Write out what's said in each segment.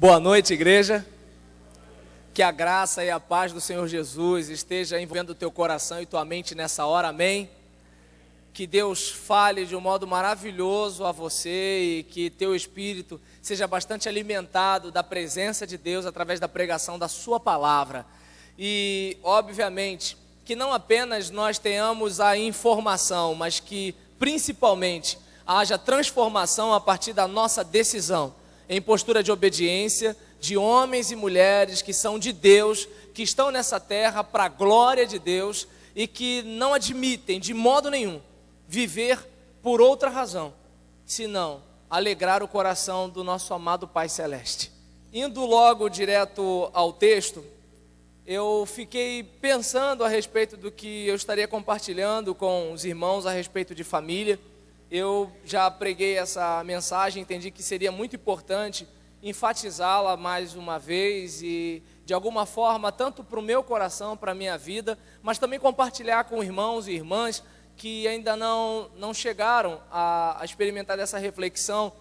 Boa noite, igreja. Que a graça e a paz do Senhor Jesus esteja envolvendo o teu coração e tua mente nessa hora, amém? Que Deus fale de um modo maravilhoso a você e que teu espírito seja bastante alimentado da presença de Deus através da pregação da sua palavra. E, obviamente, que não apenas nós tenhamos a informação, mas que, principalmente, haja transformação a partir da nossa decisão em postura de obediência, de homens e mulheres que são de Deus, que estão nessa terra para a glória de Deus e que não admitem de modo nenhum viver por outra razão, senão alegrar o coração do nosso amado Pai Celeste. Indo logo direto ao texto, eu fiquei pensando a respeito do que eu estaria compartilhando com os irmãos a respeito de família. Eu já preguei essa mensagem, entendi que seria muito importante enfatizá-la mais uma vez e, de alguma forma, tanto para o meu coração, para a minha vida, mas também compartilhar com irmãos e irmãs que ainda não chegaram a experimentar essa reflexão.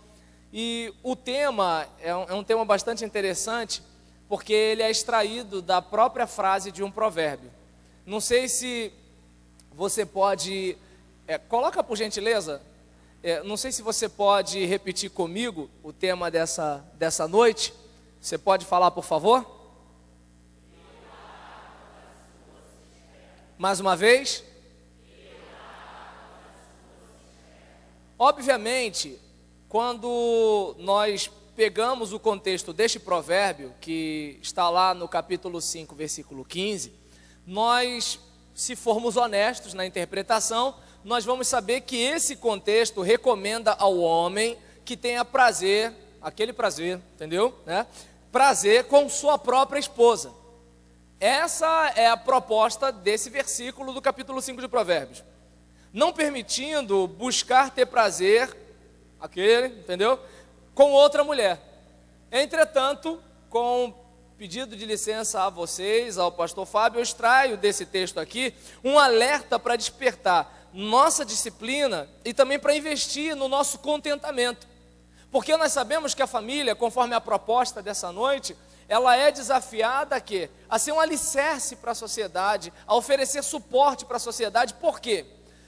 E o tema é um tema bastante interessante, porque ele é extraído da própria frase de um provérbio. Não sei se você pode... coloca por gentileza... não sei se você pode repetir comigo o tema dessa noite. Você pode falar, por favor? Mais uma vez. Obviamente, quando nós pegamos o contexto deste provérbio, que está lá no capítulo 5, versículo 15, nós, se formos honestos na interpretação, nós vamos saber que esse contexto recomenda ao homem que tenha prazer, aquele prazer, entendeu? Prazer com sua própria esposa. Essa é a proposta desse versículo do capítulo 5 de Provérbios. Não permitindo buscar ter prazer, entendeu? Com outra mulher. Entretanto, com pedido de licença a vocês, ao pastor Fábio, eu extraio desse texto aqui um alerta para despertar nossa disciplina e também para investir no nosso contentamento. Porque nós sabemos que a família, conforme a proposta dessa noite, ela é desafiada a ser um alicerce para a sociedade, a oferecer suporte para a sociedade. Por quê?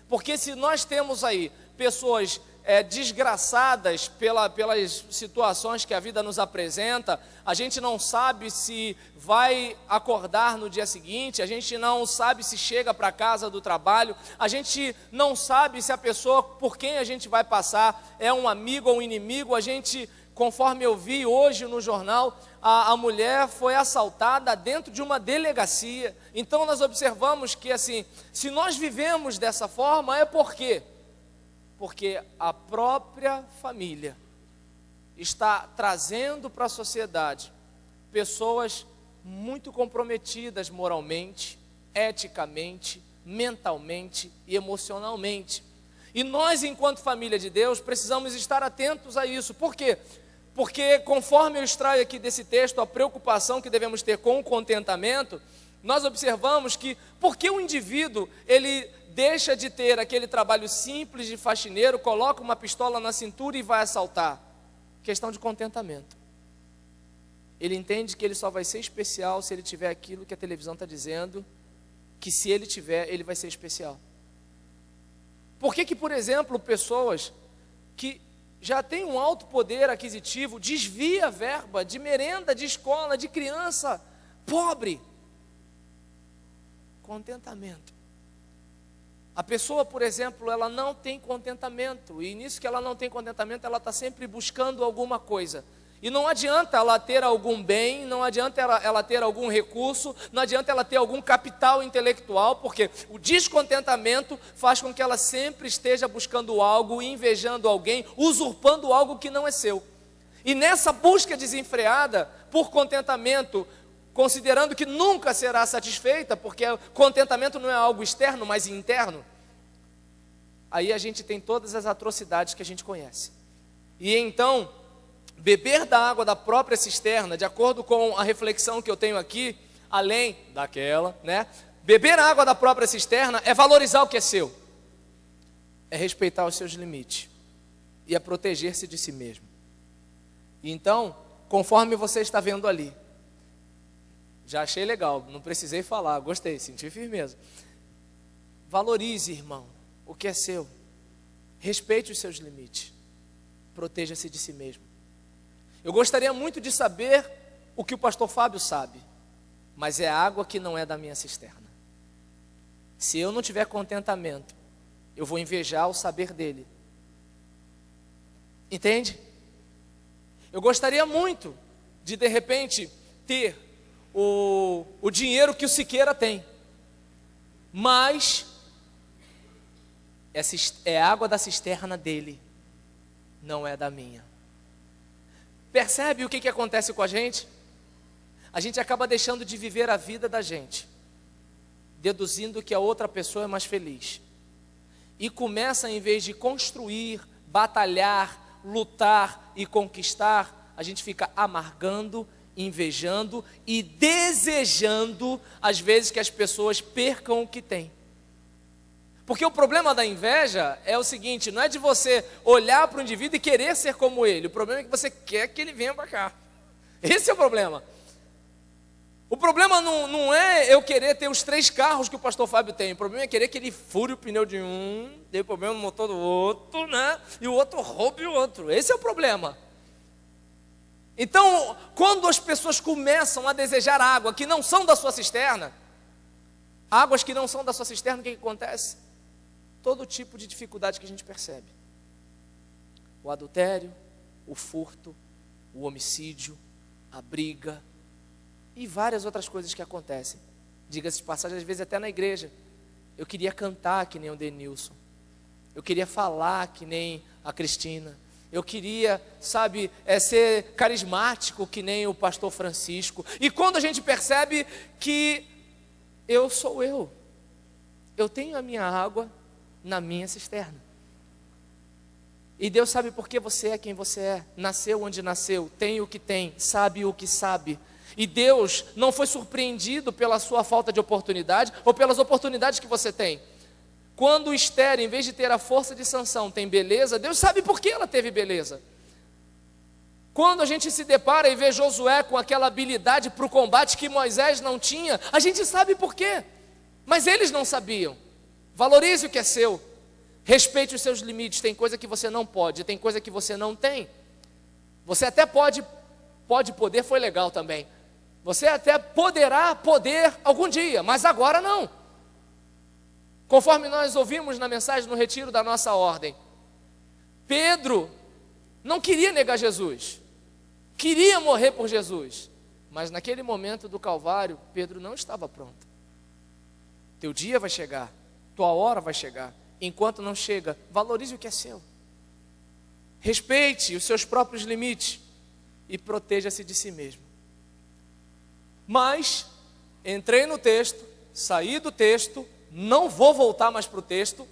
Porque se nós temos aí pessoas desgraçadas pelas situações que a vida nos apresenta, a gente não sabe se vai acordar no dia seguinte, a gente não sabe se chega para casa do trabalho, a gente não sabe se a pessoa por quem a gente vai passar é um amigo ou um inimigo. A gente, conforme eu vi hoje no jornal, a mulher foi assaltada dentro de uma delegacia. Então nós observamos que, assim, se nós vivemos dessa forma, é por quê? Porque a própria família está trazendo para a sociedade pessoas muito comprometidas moralmente, eticamente, mentalmente e emocionalmente. E nós, enquanto família de Deus, precisamos estar atentos a isso. Por quê? Porque, conforme eu extraio aqui desse texto, a preocupação que devemos ter com o contentamento, nós observamos que, porque o indivíduo, ele deixa de ter aquele trabalho simples de faxineiro, coloca uma pistola na cintura e vai assaltar. Questão de contentamento. Ele entende que ele só vai ser especial se ele tiver aquilo que a televisão está dizendo, que se ele tiver, ele vai ser especial. Por que, por exemplo, pessoas que já têm um alto poder aquisitivo desvia verba de merenda, de escola, de criança pobre? Contentamento. A pessoa, por exemplo, ela não tem contentamento, e nisso que ela não tem contentamento, ela está sempre buscando alguma coisa. E não adianta ela ter algum bem, não adianta ela ter algum recurso, não adianta ela ter algum capital intelectual, porque o descontentamento faz com que ela sempre esteja buscando algo, invejando alguém, usurpando algo que não é seu. E nessa busca desenfreada por contentamento, considerando que nunca será satisfeita, porque contentamento não é algo externo, mas interno, aí a gente tem todas as atrocidades que a gente conhece. E então, beber da água da própria cisterna, de acordo com a reflexão que eu tenho aqui, além daquela, beber a água da própria cisterna é valorizar o que é seu, é respeitar os seus limites e é proteger-se de si mesmo. E então, conforme você está vendo ali. Já achei legal, não precisei falar, gostei, senti firmeza. Valorize, irmão, o que é seu. Respeite os seus limites. Proteja-se de si mesmo. Eu gostaria muito de saber o que o pastor Fábio sabe, mas é água que não é da minha cisterna. Se eu não tiver contentamento, eu vou invejar o saber dele. Entende? Eu gostaria muito de repente, ter o dinheiro que o Siqueira tem, mas é água da cisterna dele, não é da minha. Percebe o que acontece com a gente? A gente acaba deixando de viver a vida da gente, deduzindo que a outra pessoa é mais feliz, e começa, em vez de construir, batalhar, lutar e conquistar, a gente fica amargando, invejando e desejando, às vezes, que as pessoas percam o que têm. Porque o problema da inveja é o seguinte: não é de você olhar para o indivíduo e querer ser como ele, o problema é que você quer que ele venha para cá. Esse é o problema. O problema não é eu querer ter os 3 carros que o pastor Fábio tem. O problema é querer que ele fure o pneu de um, dê problema no motor do outro, né? E o outro roube o outro. Esse é o problema. Então, quando as pessoas começam a desejar água que não são da sua cisterna, águas que não são da sua cisterna, o que acontece? Todo tipo de dificuldade que a gente percebe. O adultério, o furto, o homicídio, a briga e várias outras coisas que acontecem. Diga-se de passagem, às vezes até na igreja. Eu queria cantar que nem o Denilson. Eu queria falar que nem a Cristina. Eu queria, ser carismático que nem o pastor Francisco. E quando a gente percebe que eu sou eu tenho a minha água na minha cisterna. E Deus sabe por que você é quem você é. Nasceu onde nasceu, tem o que tem, sabe o que sabe. E Deus não foi surpreendido pela sua falta de oportunidade ou pelas oportunidades que você tem. Quando Esther, em vez de ter a força de Sansão, tem beleza, Deus sabe por que ela teve beleza. Quando a gente se depara e vê Josué com aquela habilidade para o combate que Moisés não tinha, a gente sabe por quê, mas eles não sabiam. Valorize o que é seu, respeite os seus limites. Tem coisa que você não pode, tem coisa que você não tem. Você até poder, foi legal também. Você até poderá poder algum dia, mas agora não. Conforme nós ouvimos na mensagem no retiro da nossa ordem, Pedro não queria negar Jesus, queria morrer por Jesus, mas naquele momento do Calvário, Pedro não estava pronto. Teu dia vai chegar, tua hora vai chegar. Enquanto não chega, valorize o que é seu, respeite os seus próprios limites e proteja-se de si mesmo. Mas entrei no texto, saí do texto, não vou voltar mais para o texto.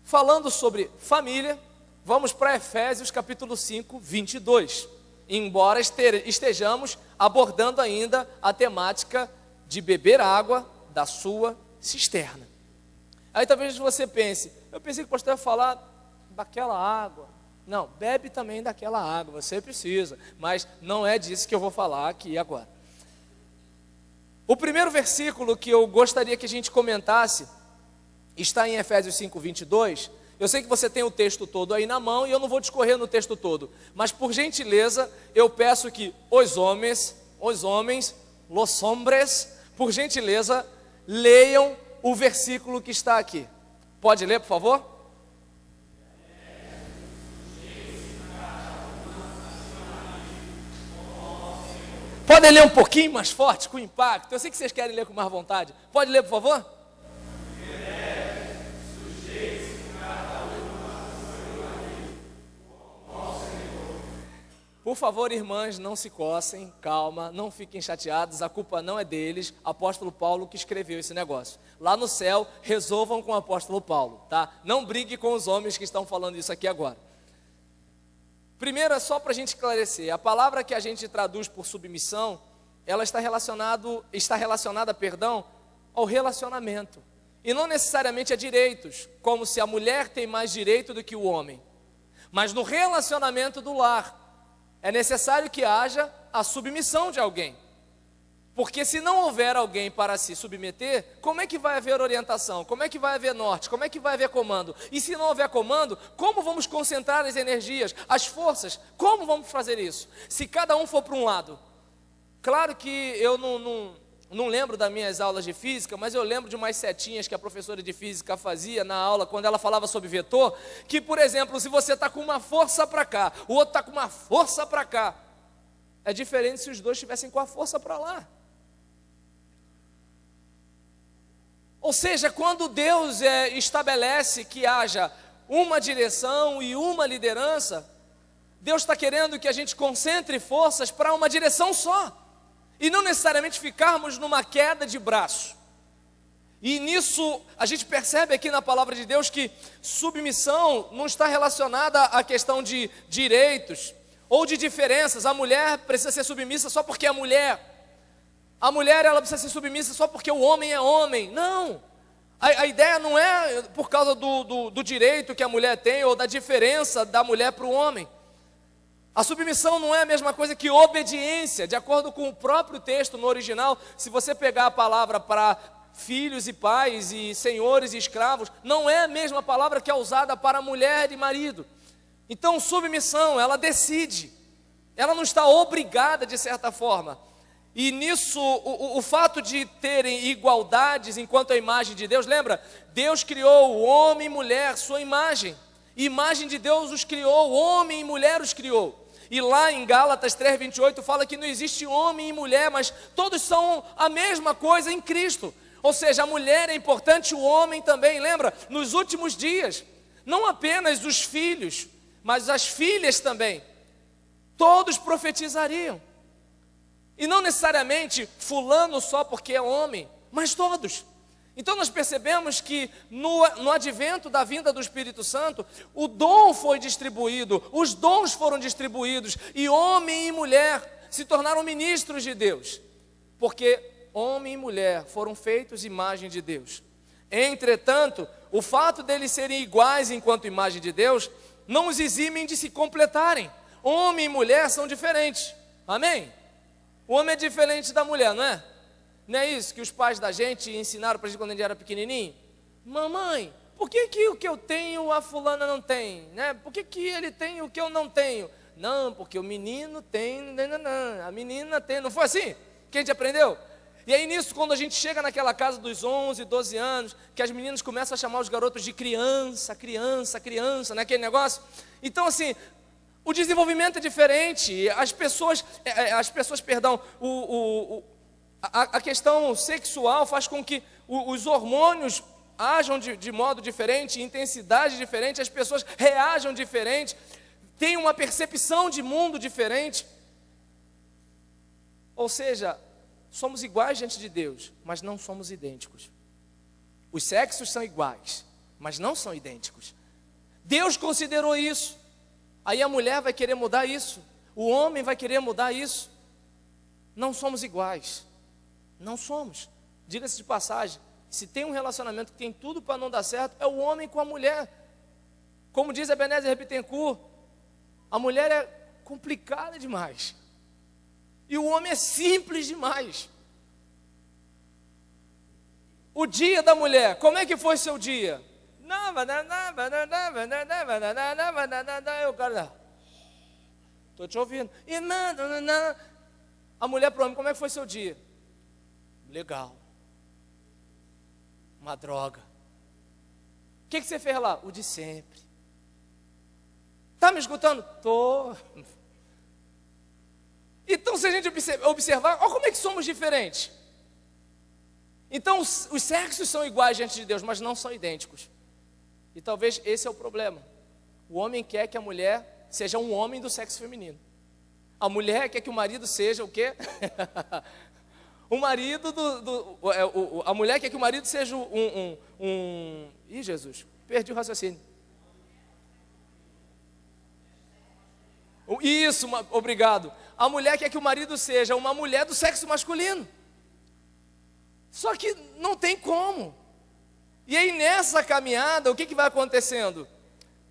Falando sobre família, vamos para Efésios capítulo 5, 22. Embora estejamos abordando ainda a temática de beber água da sua cisterna. Aí talvez você pense, eu pensei que o pastor ia falar daquela água. Não, bebe também daquela água, você precisa, mas não é disso que eu vou falar aqui agora. O primeiro versículo que eu gostaria que a gente comentasse está em Efésios 5, 22. Eu sei que você tem o texto todo aí na mão e eu não vou discorrer no texto todo, mas por gentileza eu peço que os homens, los hombres, por gentileza, leiam o versículo que está aqui. Pode ler, por favor? Podem ler um pouquinho mais forte, com impacto. Eu sei que vocês querem ler com mais vontade. Pode ler, por favor? Por favor, irmãs, não se coçem, calma, não fiquem chateados, a culpa não é deles. Apóstolo Paulo que escreveu esse negócio. Lá no céu, resolvam com o apóstolo Paulo, tá? Não brigue com os homens que estão falando isso aqui agora. Primeiro, é só para a gente esclarecer, a palavra que a gente traduz por submissão, ela está relacionada, ao relacionamento, e não necessariamente a direitos, como se a mulher tem mais direito do que o homem, mas no relacionamento do lar. é necessário que haja a submissão de alguém. Porque se não houver alguém para se submeter, como é que vai haver orientação? Como é que vai haver norte? Como é que vai haver comando? E se não houver comando, como vamos concentrar as energias, as forças? Como vamos fazer isso? Se cada um for para um lado. Claro que eu não lembro das minhas aulas de física, mas eu lembro de umas setinhas que a professora de física fazia na aula, quando ela falava sobre vetor, que, por exemplo, se você está com uma força para cá, o outro está com uma força para cá, é diferente se os dois estivessem com a força para lá. Ou seja, quando Deus estabelece que haja uma direção e uma liderança, Deus está querendo que a gente concentre forças para uma direção só, e não necessariamente ficarmos numa queda de braço. E nisso a gente percebe aqui na palavra de Deus que submissão não está relacionada à questão de direitos ou de diferenças. A mulher precisa ser submissa só porque é mulher. A mulher ela precisa ser submissa só porque o homem é homem. Não, a ideia não é por causa do direito que a mulher tem ou da diferença da mulher para o homem. A submissão não é a mesma coisa que obediência. De acordo com o próprio texto no original, se você pegar a palavra para filhos e pais e senhores e escravos, não é a mesma palavra que é usada para mulher e marido. Então submissão, ela decide, ela não está obrigada de certa forma. E nisso, o fato de terem igualdades enquanto a imagem de Deus, lembra? Deus criou o homem e mulher, sua imagem. Imagem de Deus os criou, homem e mulher os criou. E lá em Gálatas 3:28 fala que não existe homem e mulher, mas todos são a mesma coisa em Cristo. Ou seja, a mulher é importante, o homem também, lembra? Nos últimos dias, não apenas os filhos, mas as filhas também, todos profetizariam. E não necessariamente fulano só porque é homem, mas todos. Então nós percebemos que no advento da vinda do Espírito Santo, o dom foi distribuído, os dons foram distribuídos, e homem e mulher se tornaram ministros de Deus, porque homem e mulher foram feitos imagem de Deus. Entretanto, o fato deles serem iguais enquanto imagem de Deus, não os eximem de se completarem. Homem e mulher são diferentes, amém? O homem é diferente da mulher, não é? Não é isso que os pais da gente ensinaram para a gente quando a gente era pequenininho? Mamãe, por que o que eu tenho a fulana não tem? Né? Por que ele tem o que eu não tenho? Não, porque o menino tem, a menina tem. Não foi assim que a gente aprendeu? E aí nisso, quando a gente chega naquela casa dos 11, 12 anos, que as meninas começam a chamar os garotos de criança, né? Aquele negócio. Então assim, o desenvolvimento é diferente, a questão sexual faz com que os hormônios ajam de modo diferente, intensidade diferente, as pessoas reajam diferente, têm uma percepção de mundo diferente. Ou seja, somos iguais diante de Deus, mas não somos idênticos. Os sexos são iguais, mas não são idênticos. Deus considerou isso. Aí a mulher vai querer mudar isso, o homem vai querer mudar isso. Não somos iguais, não somos. Diga-se de passagem, se tem um relacionamento que tem tudo para não dar certo, é o homem com a mulher. Como diz Ebenezer Bittencourt, a mulher é complicada demais e o homem é simples demais. O dia da mulher, como é que foi seu dia? Eu, cara, estou te ouvindo. A mulher para o homem, como é que foi seu dia? Legal. Uma droga. O que você fez lá? O de sempre. Está me escutando? Estou. Então, se a gente observar, olha como é que somos diferentes. Então, os sexos são iguais diante de Deus, mas não são idênticos. E talvez esse é o problema. O homem quer que a mulher seja um homem do sexo feminino. A mulher quer que o marido seja o quê? O marido a mulher quer que o marido seja Ih, Jesus, perdi o raciocínio. Isso, obrigado. A mulher quer que o marido seja uma mulher do sexo masculino. Só que não tem como. E aí nessa caminhada, o que vai acontecendo?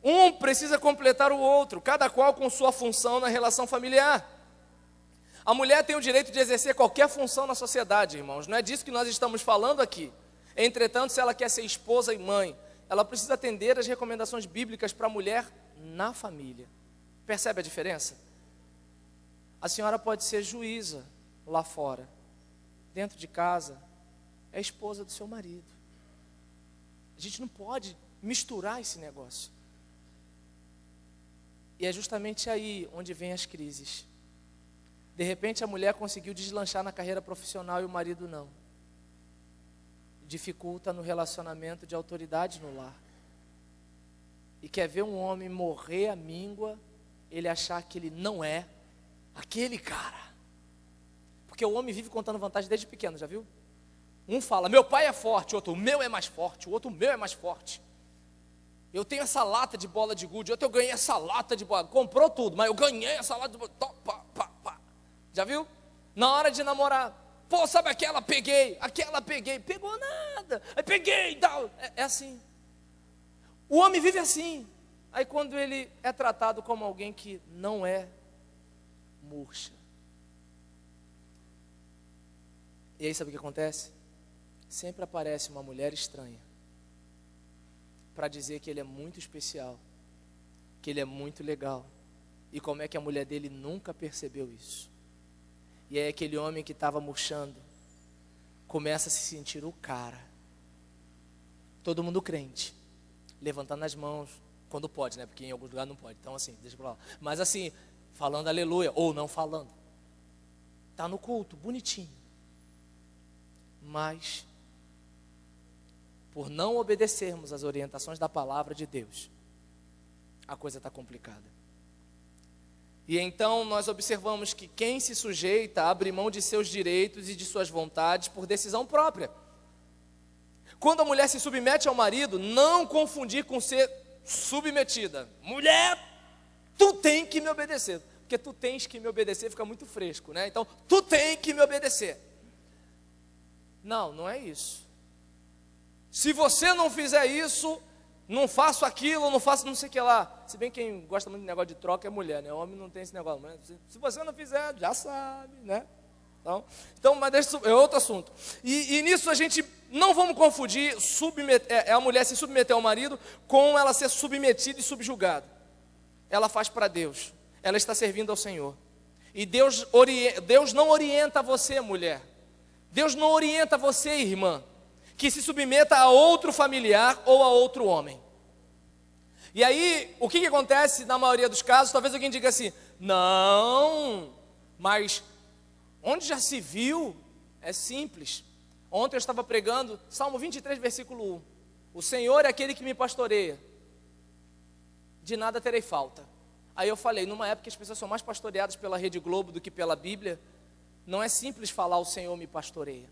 Um precisa completar o outro, cada qual com sua função na relação familiar. A mulher tem o direito de exercer qualquer função na sociedade, irmãos. Não é disso que nós estamos falando aqui. Entretanto, se ela quer ser esposa e mãe, ela precisa atender às recomendações bíblicas para a mulher na família. Percebe a diferença? A senhora pode ser juíza lá fora. Dentro de casa, é esposa do seu marido. A gente não pode misturar esse negócio. E é justamente aí onde vem as crises. De repente a mulher conseguiu deslanchar na carreira profissional e o marido não. Dificulta no relacionamento de autoridade no lar. E quer ver um homem morrer à míngua, ele achar que ele não é aquele cara. Porque o homem vive contando vantagem desde pequeno, já viu? Um fala, meu pai é forte, outro, o meu é mais forte, o outro, o meu é mais forte. Eu tenho essa lata de bola de gude, outro, eu ganhei essa lata de bola, comprou tudo, mas eu ganhei essa lata de bola, pá, pá, pá. Já viu? Na hora de namorar, pô, sabe aquela peguei, pegou nada, aí peguei, tal. É assim. O homem vive assim. Aí quando ele é tratado como alguém que não é, murcha. E aí sabe o que acontece? Sempre aparece uma mulher estranha para dizer que ele é muito especial, que ele é muito legal. E como é que a mulher dele nunca percebeu isso? E aí aquele homem que estava murchando começa a se sentir o cara. Todo mundo crente, levantando as mãos, quando pode, né? Porque em alguns lugares não pode. Então assim, deixa pra lá. Mas assim, falando aleluia, ou não falando. Está no culto, bonitinho. Mas, por não obedecermos às orientações da palavra de Deus, a coisa está complicada. E então nós observamos que quem se sujeita abre mão de seus direitos e de suas vontades por decisão própria. Quando a mulher se submete ao marido, não confundir com ser submetida. Mulher, tu tem que me obedecer. Porque tu tens que me obedecer fica muito fresco, né? Então, tu tem que me obedecer. Não, não é isso. Se você não fizer isso, não faço aquilo, não faço não sei o que lá. Se bem que quem gosta muito de negócio de troca é mulher, né? O homem não tem esse negócio. Mas se você não fizer, já sabe, né? Então mas deixa, é outro assunto. E nisso a gente não vamos confundir a mulher se submeter ao marido com ela ser submetida e subjugada. Ela faz para Deus. Ela está servindo ao Senhor. E Deus não orienta você, mulher. Deus não orienta você, irmã, que se submeta a outro familiar ou a outro homem. E aí, o que acontece na maioria dos casos? Talvez alguém diga assim, não, mas onde já se viu, é simples. Ontem eu estava pregando Salmo 23, versículo 1. O Senhor é aquele que me pastoreia, de nada terei falta. Aí eu falei, numa época que as pessoas são mais pastoreadas pela Rede Globo do que pela Bíblia, não é simples falar o Senhor me pastoreia.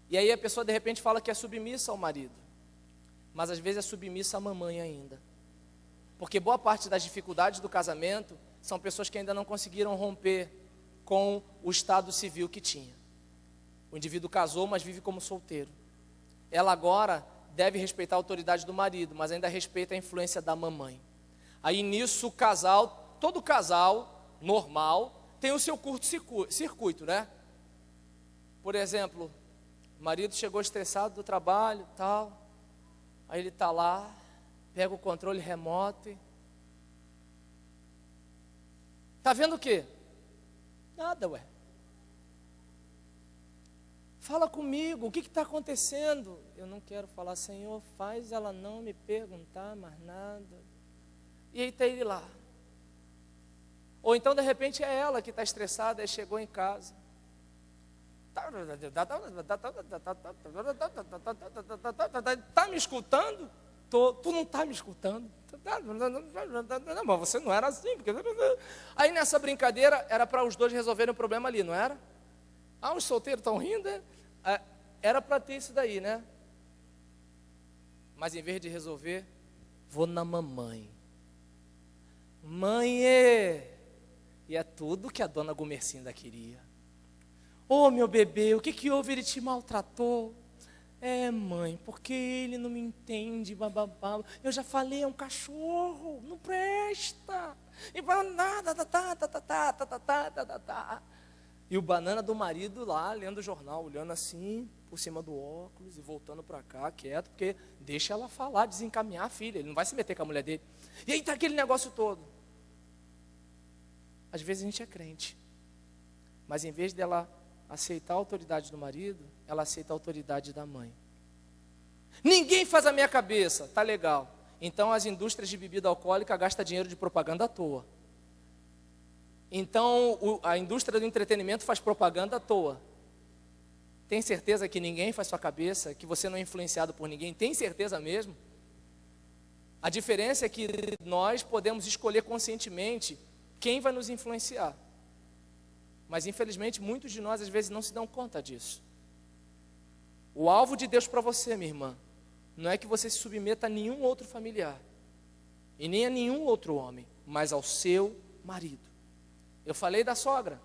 E aí a pessoa de repente fala que é submissa ao marido, mas às vezes é submissa à mamãe ainda. Porque boa parte das dificuldades do casamento são pessoas que ainda não conseguiram romper com o estado civil que tinha. O indivíduo casou, mas vive como solteiro. Ela agora deve respeitar a autoridade do marido, mas ainda respeita a influência da mamãe. Aí nisso o casal, todo casal normal, tem o seu curto-circuito, né? Por exemplo, o marido chegou estressado do trabalho, tal. Aí ele está lá, pega o controle remoto e... Tá vendo o quê? Nada, ué. Fala comigo, o que está acontecendo? Eu não quero falar, Senhor, faz ela não me perguntar mais nada. E aí está ele lá. Ou então, de repente, é ela que está estressada e chegou em casa. Está me escutando? Tu não está me escutando? Não, mas você não era assim. Porque... Aí nessa brincadeira, era para os dois resolverem o problema ali, não era? Ah, os solteiros estão rindo? Era para ter isso daí, né? Mas em vez de resolver, vou na mamãe. Mãe, e é tudo que a dona Gumercinda queria. Ô, meu bebê, o que houve? Ele te maltratou? É, mãe, porque ele não me entende, bababá. Eu já falei, é um cachorro, não presta. E nada, tá. E o banana do marido lá, lendo o jornal, olhando assim, por cima do óculos e voltando para cá, quieto, porque deixa ela falar, desencaminhar a filha, ele não vai se meter com a mulher dele. E aí tá aquele negócio todo. Às vezes a gente é crente, mas em vez dela aceitar a autoridade do marido, ela aceita a autoridade da mãe. Ninguém faz a minha cabeça, tá legal. Então as indústrias de bebida alcoólica gastam dinheiro de propaganda à toa. Então a indústria do entretenimento faz propaganda à toa. Tem certeza que ninguém faz sua cabeça, que você não é influenciado por ninguém? Tem certeza mesmo? A diferença é que nós podemos escolher conscientemente quem vai nos influenciar. Mas infelizmente muitos de nós às vezes não se dão conta disso. O alvo de Deus para você, minha irmã, não é que você se submeta a nenhum outro familiar, e nem a nenhum outro homem, mas ao seu marido. Eu falei da sogra,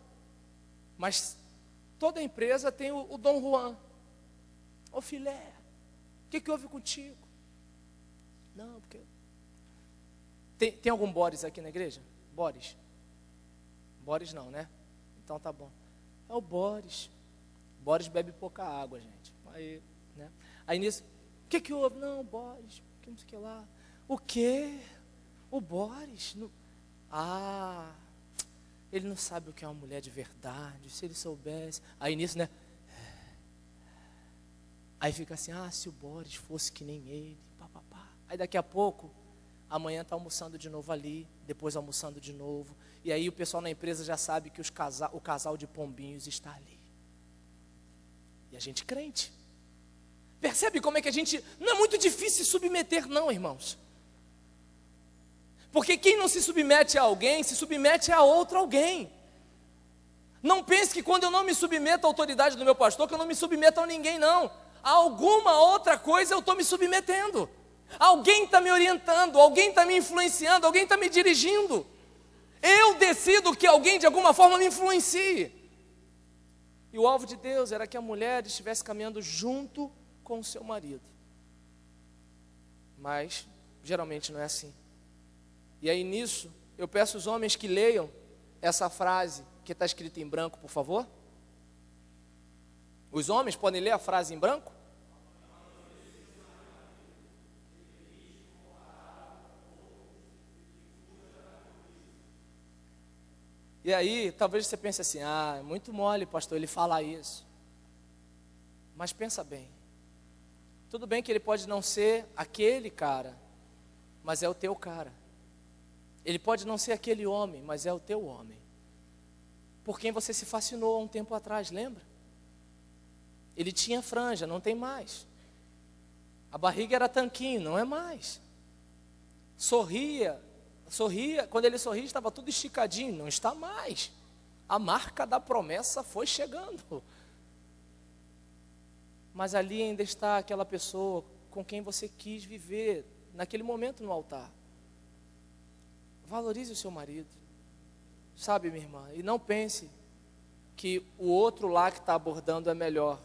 mas toda empresa tem o Dom Juan. Ô filé, o que houve contigo? Não, porque... Tem algum Boris aqui na igreja? Boris? Boris não, né? Então tá bom. É o Boris. Boris bebe pouca água, gente. Aí, né? Aí nisso, o que houve? Não, Boris, que não sei o que lá. O quê? O Boris? Não... Ah, ele não sabe o que é uma mulher de verdade. Se ele soubesse. Aí nisso, né? Aí fica assim, se o Boris fosse que nem ele, papapá. Aí daqui a pouco, amanhã está almoçando de novo ali, depois almoçando de novo. E aí o pessoal na empresa já sabe que o casal de pombinhos está ali. E a gente crente. Percebe como é que a gente... Não é muito difícil se submeter não, irmãos. Porque quem não se submete a alguém, se submete a outro alguém. Não pense que quando eu não me submeto à autoridade do meu pastor, que eu não me submeto a ninguém, não. A alguma outra coisa eu estou me submetendo. Alguém está me orientando, alguém está me influenciando, alguém está me dirigindo. Eu decido que alguém de alguma forma me influencie. E o alvo de Deus era que a mulher estivesse caminhando junto com o seu marido. Mas geralmente não é assim. E aí nisso, eu peço aos homens que leiam essa frase que está escrita em branco, por favor. Os homens podem ler a frase em branco? E aí, talvez você pense assim, é muito mole, pastor, ele fala isso. Mas pensa bem. Tudo bem que ele pode não ser aquele cara, mas é o teu cara. Ele pode não ser aquele homem, mas é o teu homem. Por quem você se fascinou há um tempo atrás, lembra? Ele tinha franja, não tem mais. A barriga era tanquinho, não é mais. Sorria, quando ele sorria estava tudo esticadinho, não está mais. A marca da promessa foi chegando. Mas ali ainda está aquela pessoa com quem você quis viver naquele momento no altar. Valorize o seu marido, sabe, minha irmã, e não pense que o outro lá que está abordando é melhor.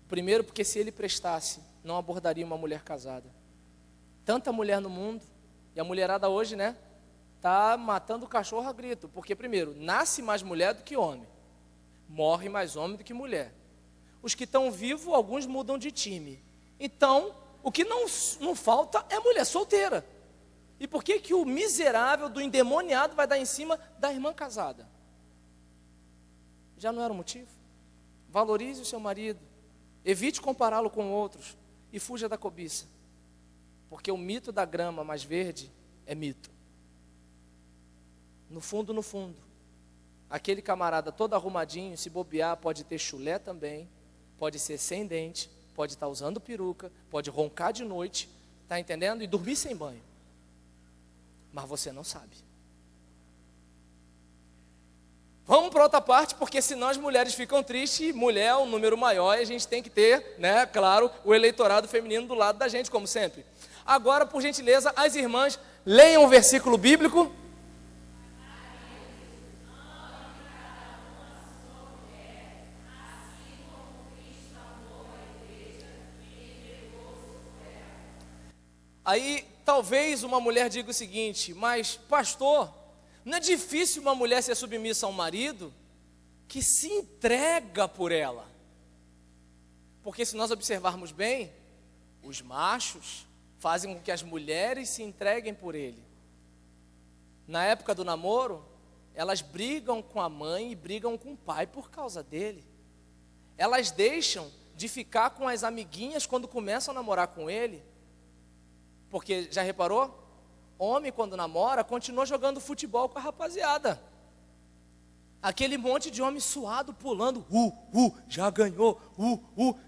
Primeiro porque se ele prestasse, não abordaria uma mulher casada. Tanta mulher no mundo. E a mulherada hoje, né, tá matando o cachorro a grito. Porque, primeiro, nasce mais mulher do que homem. Morre mais homem do que mulher. Os que estão vivos, alguns mudam de time. Então, o que não falta é mulher solteira. E por que que o miserável do endemoniado vai dar em cima da irmã casada? Já não era o motivo? Valorize o seu marido. Evite compará-lo com outros. E fuja da cobiça. Porque o mito da grama mais verde é mito. No fundo, aquele camarada todo arrumadinho, se bobear, pode ter chulé também, pode ser sem dente, pode estar usando peruca, pode roncar de noite, está entendendo? E dormir sem banho. Mas você não sabe. Vamos para outra parte, porque senão as mulheres ficam tristes, e mulher é um número maior, e a gente tem que ter, né, claro, o eleitorado feminino do lado da gente, como sempre. Agora, por gentileza, as irmãs, leiam o versículo bíblico. Aí talvez uma mulher diga o seguinte: mas pastor, não é difícil uma mulher ser submissa a um marido que se entrega por ela? Porque se nós observarmos bem, os machos fazem com que as mulheres se entreguem por ele. Na época do namoro, elas brigam com a mãe e brigam com o pai por causa dele. Elas deixam de ficar com as amiguinhas quando começam a namorar com ele. Porque, já reparou? Homem, quando namora, continua jogando futebol com a rapaziada. Aquele monte de homem suado, pulando, já ganhou,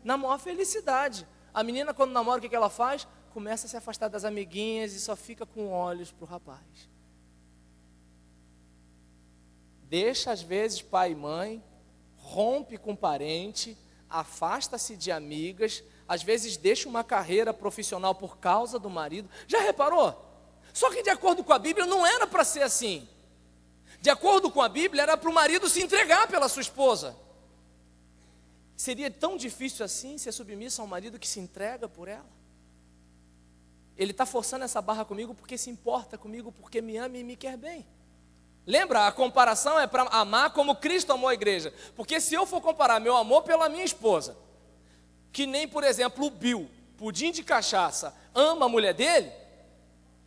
na maior felicidade. A menina, quando namora, o que ela faz? Começa a se afastar das amiguinhas e só fica com olhos para o rapaz. Deixa, às vezes, pai e mãe, rompe com parente, afasta-se de amigas, às vezes deixa uma carreira profissional por causa do marido. Já reparou? Só que de acordo com a Bíblia não era para ser assim. De acordo com a Bíblia era para o marido se entregar pela sua esposa. Seria tão difícil assim ser submissa a um marido que se entrega por ela? Ele está forçando essa barra comigo porque se importa comigo, porque me ama e me quer bem. Lembra, a comparação é para amar como Cristo amou a igreja. Porque se eu for comparar meu amor pela minha esposa, que nem, por exemplo, o Bill, pudim de cachaça, ama a mulher dele,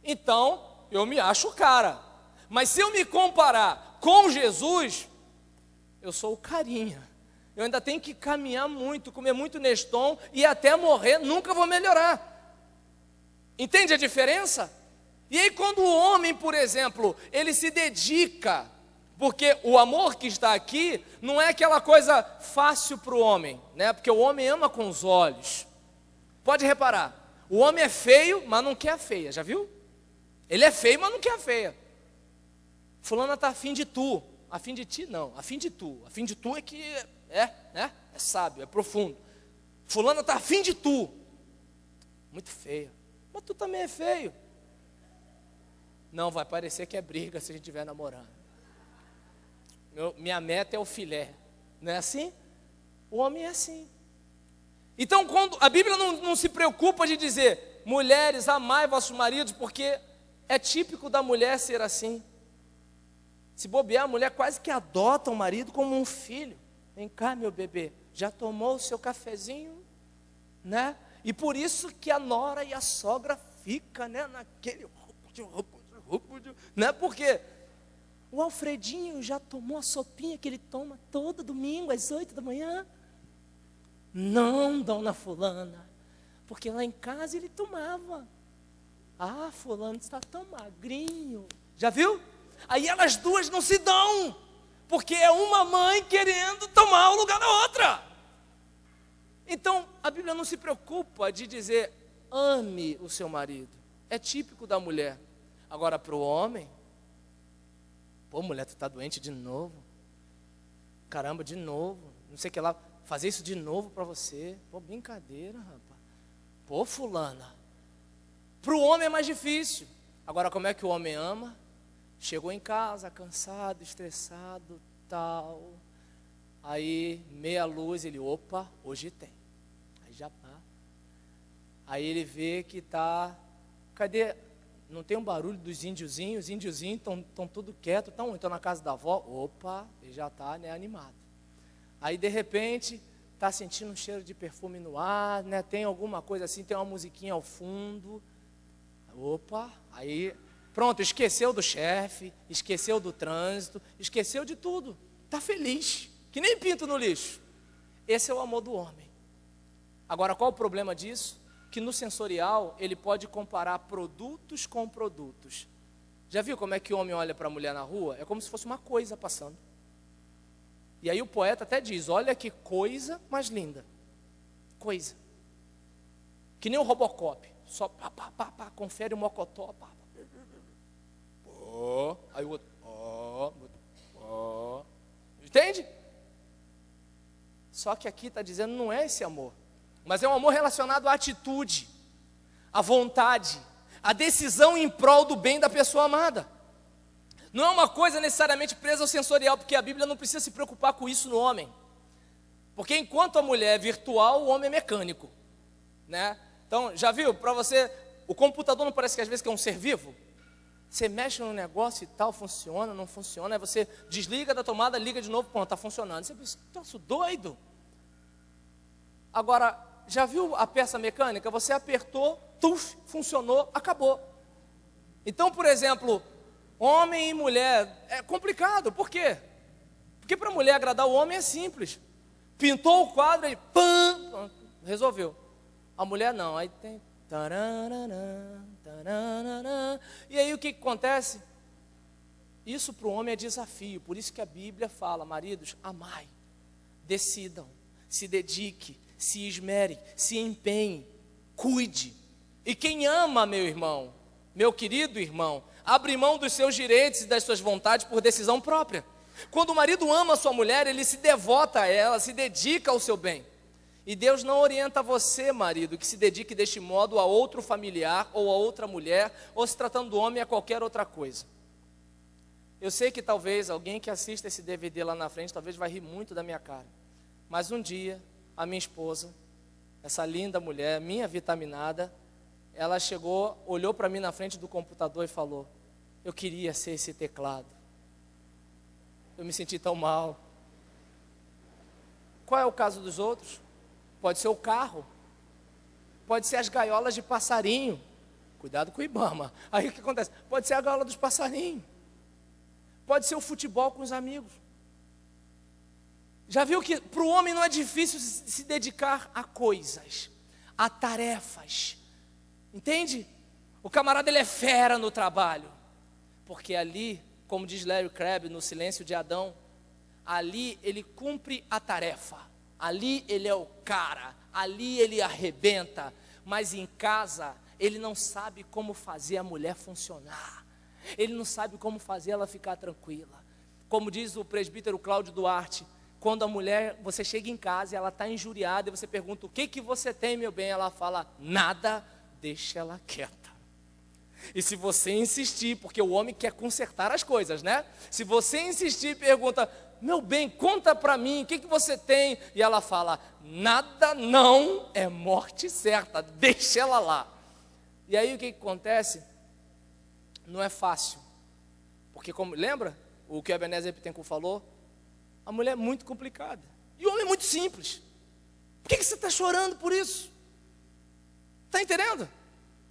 então eu me acho o cara. Mas se eu me comparar com Jesus, eu sou o carinha. Eu ainda tenho que caminhar muito, comer muito Neston e até morrer, nunca vou melhorar. Entende a diferença? E aí quando o homem, por exemplo, ele se dedica, porque o amor que está aqui não é aquela coisa fácil para o homem, né? Porque o homem ama com os olhos. Pode reparar, o homem é feio, mas não quer a feia, já viu? Ele é feio, mas não quer a feia. Fulana está afim de tu, afim de ti não, afim de tu. Afim de tu é que né? É sábio, é profundo. Fulana está afim de tu, muito feia, mas tu também é feio. Não, vai parecer que é briga se a gente estiver namorando. Minha meta é o filé. Não é assim? O homem é assim. Então, quando a Bíblia não se preocupa de dizer: mulheres, amai vossos maridos, porque é típico da mulher ser assim. Se bobear, a mulher quase que adota o marido como um filho. Vem cá, meu bebê, já tomou o seu cafezinho? Né? E por isso que a nora e a sogra ficam, né, naquele... Não é porque o Alfredinho já tomou a sopinha que ele toma todo domingo às 8 da manhã? Não, dona fulana, porque lá em casa ele tomava. Ah, fulano está tão magrinho. Já viu? Aí elas duas não se dão, porque é uma mãe querendo tomar o lugar da outra. Então a Bíblia não se preocupa de dizer: ame o seu marido. É típico da mulher. Agora para o homem, pô, mulher, tu está doente de novo? Caramba, de novo, não sei o que lá, fazer isso de novo para você? Pô, brincadeira, rapaz. Pô, fulana. Para o homem é mais difícil. Agora, como é que o homem ama? Chegou em casa, cansado, estressado, tal. Aí, meia luz, ele, opa, hoje tem. Aí já tá. Aí ele vê que tá, cadê? Não tem um barulho dos índiozinhos, os índiozinhos estão tudo quietos, estão na casa da avó, opa, ele já está, né, animado. Aí de repente, está sentindo um cheiro de perfume no ar, né, tem alguma coisa assim, tem uma musiquinha ao fundo, opa, aí pronto, esqueceu do chefe, esqueceu do trânsito, esqueceu de tudo, está feliz, que nem pinto no lixo. Esse é o amor do homem. Agora, qual o problema disso? Que no sensorial ele pode comparar produtos com produtos. Já viu como é que o homem olha para a mulher na rua? É como se fosse uma coisa passando. E aí o poeta até diz: olha que coisa mais linda. Coisa. Que nem o Robocop. Só confere o mocotó. Aí o outro. Entende? Só que aqui está dizendo não é esse amor. Mas é um amor relacionado à atitude, à vontade, à decisão em prol do bem da pessoa amada. Não é uma coisa necessariamente presa ao sensorial, porque a Bíblia não precisa se preocupar com isso no homem. Porque enquanto a mulher é virtual, o homem é mecânico, né? Então, já viu? Para você o computador não parece que às vezes que é um ser vivo? Você mexe no negócio e tal, funciona, não funciona, aí você desliga da tomada, liga de novo, pronto, está funcionando. Você pensa, troço doido. Agora, já viu a peça mecânica? Você apertou, tuf, funcionou, acabou. Então, por exemplo, homem e mulher é complicado, por quê? Porque para a mulher agradar o homem é simples. Pintou o quadro e pam, pronto, resolveu. A mulher não, aí tem... E aí o que acontece? Isso para o homem é desafio. Por isso que a Bíblia fala: maridos, amai, decidam, se dedique, se esmere, se empenhe, cuide. E quem ama, meu irmão, meu querido irmão, abre mão dos seus direitos e das suas vontades por decisão própria. Quando o marido ama a sua mulher, ele se devota a ela, se dedica ao seu bem. E Deus não orienta você, marido, que se dedique deste modo a outro familiar ou a outra mulher, ou se tratando do homem a qualquer outra coisa. Eu sei que talvez alguém que assista esse DVD lá na frente, talvez vai rir muito da minha cara. Mas um dia, a minha esposa, essa linda mulher, minha vitaminada, ela chegou, olhou para mim na frente do computador e falou: eu queria ser esse teclado. Eu me senti tão mal. Qual é o caso dos outros? Pode ser o carro, pode ser as gaiolas de passarinho. Cuidado com o Ibama. Aí o que acontece? Pode ser a gaiola dos passarinhos, pode ser o futebol com os amigos. Já viu que para o homem não é difícil se dedicar a coisas, a tarefas, entende? O camarada, ele é fera no trabalho, porque ali, como diz Larry Crabb no Silêncio de Adão, ali ele cumpre a tarefa. Ali ele é o cara, ali ele arrebenta, mas em casa ele não sabe como fazer a mulher funcionar, ele não sabe como fazer ela ficar tranquila. Como diz o presbítero Cláudio Duarte, quando a mulher, você chega em casa e ela está injuriada, e você pergunta: o que você tem, meu bem? Ela fala: nada, deixa ela quieta. E se você insistir, porque o homem quer consertar as coisas, né? Se você insistir e pergunta: meu bem, conta para mim, o que você tem? E ela fala: nada não, é morte certa, deixa ela lá. E aí o que acontece? Não é fácil. Porque, como lembra o que o Ebenezer Pittencourt falou? A mulher é muito complicada e o homem é muito simples. Por que você está chorando por isso? Está entendendo?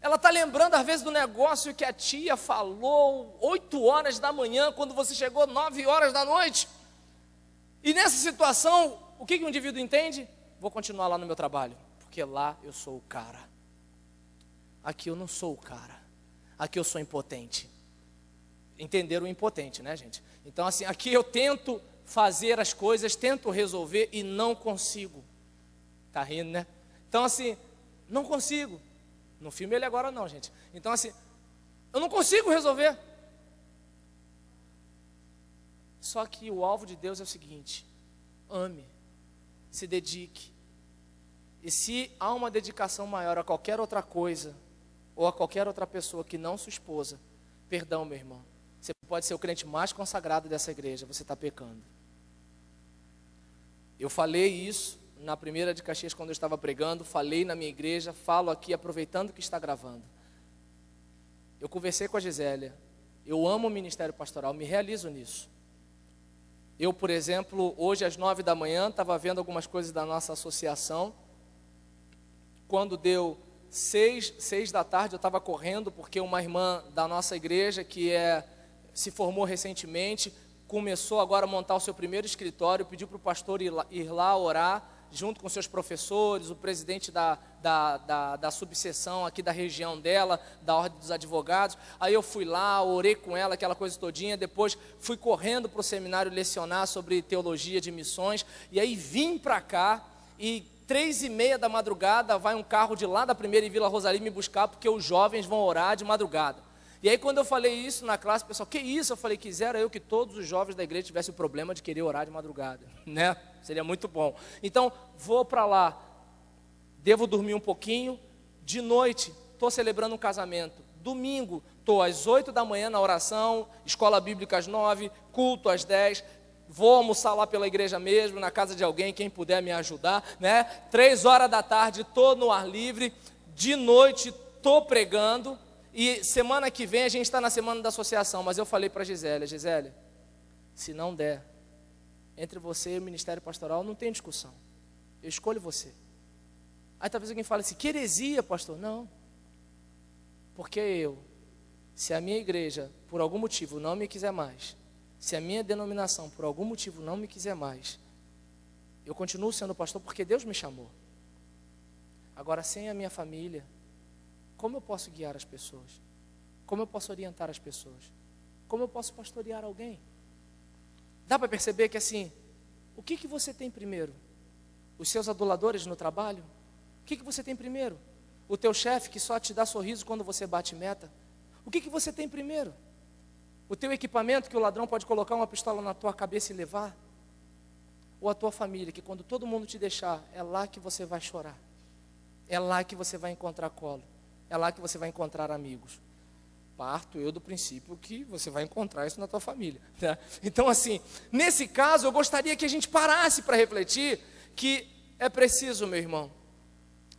Ela está lembrando às vezes do negócio que a tia falou 8 horas da manhã, quando você chegou 9 horas da noite. E nessa situação, o que o indivíduo entende? Vou continuar lá no meu trabalho, porque lá eu sou o cara. Aqui eu não sou o cara. Aqui eu sou impotente. Entenderam o impotente, né, gente? Então, assim, aqui eu tento fazer as coisas, tento resolver e não consigo. Tá rindo, né? Então, assim, não consigo. No filme ele agora não, gente. Então, assim, eu não consigo resolver. Só que o alvo de Deus é o seguinte: ame, se dedique. E se há uma dedicação maior a qualquer outra coisa, ou a qualquer outra pessoa que não sua esposa, perdão, meu irmão, você pode ser o crente mais consagrado dessa igreja, você está pecando. Eu falei isso na primeira de Caxias quando eu estava pregando, falei na minha igreja, falo aqui aproveitando que está gravando. Eu conversei com a Gisélia, eu amo o ministério pastoral, me realizo nisso. Eu, por exemplo, hoje às 9 da manhã, estava vendo algumas coisas da nossa associação. Quando deu 6 da tarde, eu estava correndo, porque uma irmã da nossa igreja, se formou recentemente, começou agora a montar o seu primeiro escritório, pediu para o pastor ir lá orar, junto com seus professores, o presidente da subseção aqui da região dela, da Ordem dos Advogados. Aí eu fui lá, orei com ela, aquela coisa todinha, depois fui correndo para o seminário lecionar sobre teologia de missões, e aí vim para cá, e 3h30 da madrugada, vai um carro de lá da primeira em Vila Rosalie me buscar, porque os jovens vão orar de madrugada. E aí quando eu falei isso na classe, o pessoal: que isso? Eu falei: quisera eu que todos os jovens da igreja tivessem o problema de querer orar de madrugada, né? Seria muito bom. Então, vou para lá, devo dormir um pouquinho, de noite, estou celebrando um casamento, domingo, estou às 8 da manhã na oração, escola bíblica às 9, culto às 10, vou almoçar lá pela igreja mesmo, na casa de alguém, quem puder me ajudar, né? 3 horas da tarde, estou no ar livre, de noite, estou pregando, e semana que vem a gente está na semana da associação, mas eu falei para a Gisele, se não der, entre você e o ministério pastoral não tem discussão, eu escolho você. Aí talvez alguém fale assim, que heresia, pastor? Não, porque se a minha igreja por algum motivo não me quiser mais, se a minha denominação por algum motivo não me quiser mais, eu continuo sendo pastor porque Deus me chamou. Agora, sem a minha família, como eu posso guiar as pessoas? Como eu posso orientar as pessoas? Como eu posso pastorear alguém? Dá para perceber que assim, o que você tem primeiro? Os seus aduladores no trabalho? O que você tem primeiro? O teu chefe que só te dá sorriso quando você bate meta? O que você tem primeiro? O teu equipamento que o ladrão pode colocar uma pistola na tua cabeça e levar? Ou a tua família, que quando todo mundo te deixar, é lá que você vai chorar? É lá que você vai encontrar colo. É lá que você vai encontrar amigos. Parto eu do princípio que você vai encontrar isso na tua família, né? Então assim, nesse caso eu gostaria que a gente parasse para refletir que é preciso, meu irmão,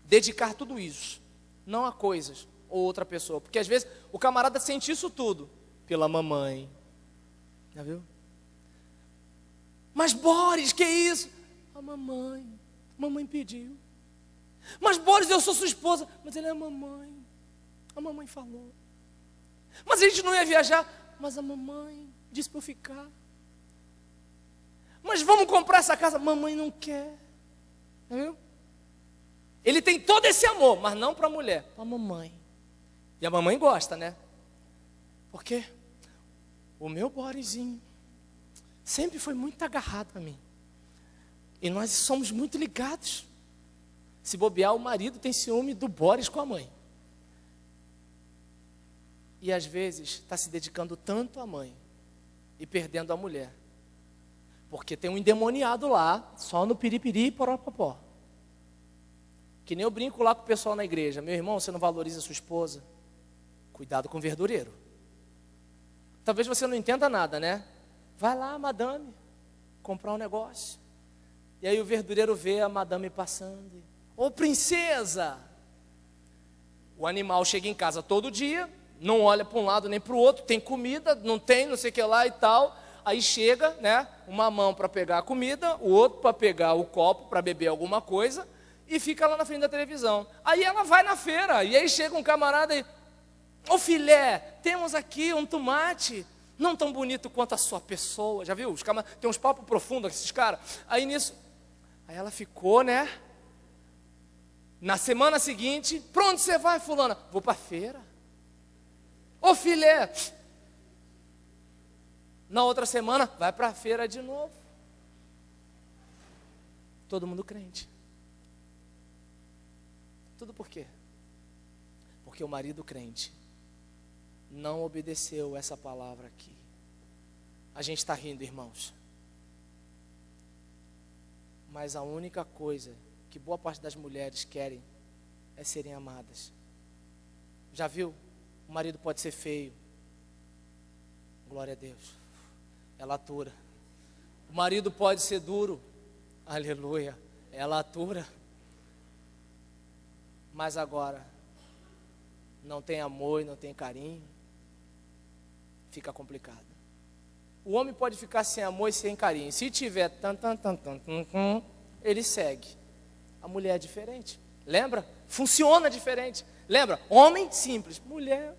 dedicar tudo isso, não a coisas ou outra pessoa. Porque às vezes o camarada sente isso tudo pela mamãe. Já viu? Mas Boris, que isso? A mamãe pediu. Mas Boris, eu sou sua esposa. Mas ele é a mamãe falou. Mas a gente não ia viajar. Mas a mamãe disse para eu ficar. Mas vamos comprar essa casa. Mamãe não quer. Viu? Ele tem todo esse amor, mas não para a mulher, para a mamãe. E a mamãe gosta, né? Porque o meu Borizinho sempre foi muito agarrado a mim. E nós somos muito ligados. Se bobear, o marido tem ciúme do Boris com a mãe. E às vezes está se dedicando tanto à mãe e perdendo a mulher. Porque tem um endemoniado lá, só no piripiri e poropopó. Que nem eu brinco lá com o pessoal na igreja. Meu irmão, você não valoriza a sua esposa? Cuidado com o verdureiro. Talvez você não entenda nada, né? Vai lá, madame, comprar um negócio. E aí o verdureiro vê a madame passando. Ô princesa! O animal chega em casa todo dia, não olha para um lado nem para o outro, tem comida, não tem, não sei o que lá e tal. Aí chega, né? Uma mão para pegar a comida, o outro para pegar o copo para beber alguma coisa e fica lá na frente da televisão. Aí ela vai na feira, e aí chega um camarada e... Ô filé, temos aqui um tomate, não tão bonito quanto a sua pessoa. Já viu? Tem uns papos profundos com esses caras. Aí nisso, aí ela ficou, né? Na semana seguinte, pra onde você vai, fulana? Vou pra feira. Ô filé. Na outra semana, vai pra feira de novo. Todo mundo crente. Tudo por quê? Porque o marido crente não obedeceu essa palavra aqui. A gente está rindo, irmãos. Mas a única coisa que boa parte das mulheres querem é serem amadas. Já viu? O marido pode ser feio. Glória a Deus. Ela atura. O marido pode ser duro. Aleluia. Ela atura. Mas agora, não tem amor e não tem carinho, fica complicado. O homem pode ficar sem amor e sem carinho. Se tiver ele segue. A mulher é diferente. Lembra? Funciona diferente. Lembra? Homem simples. Mulher,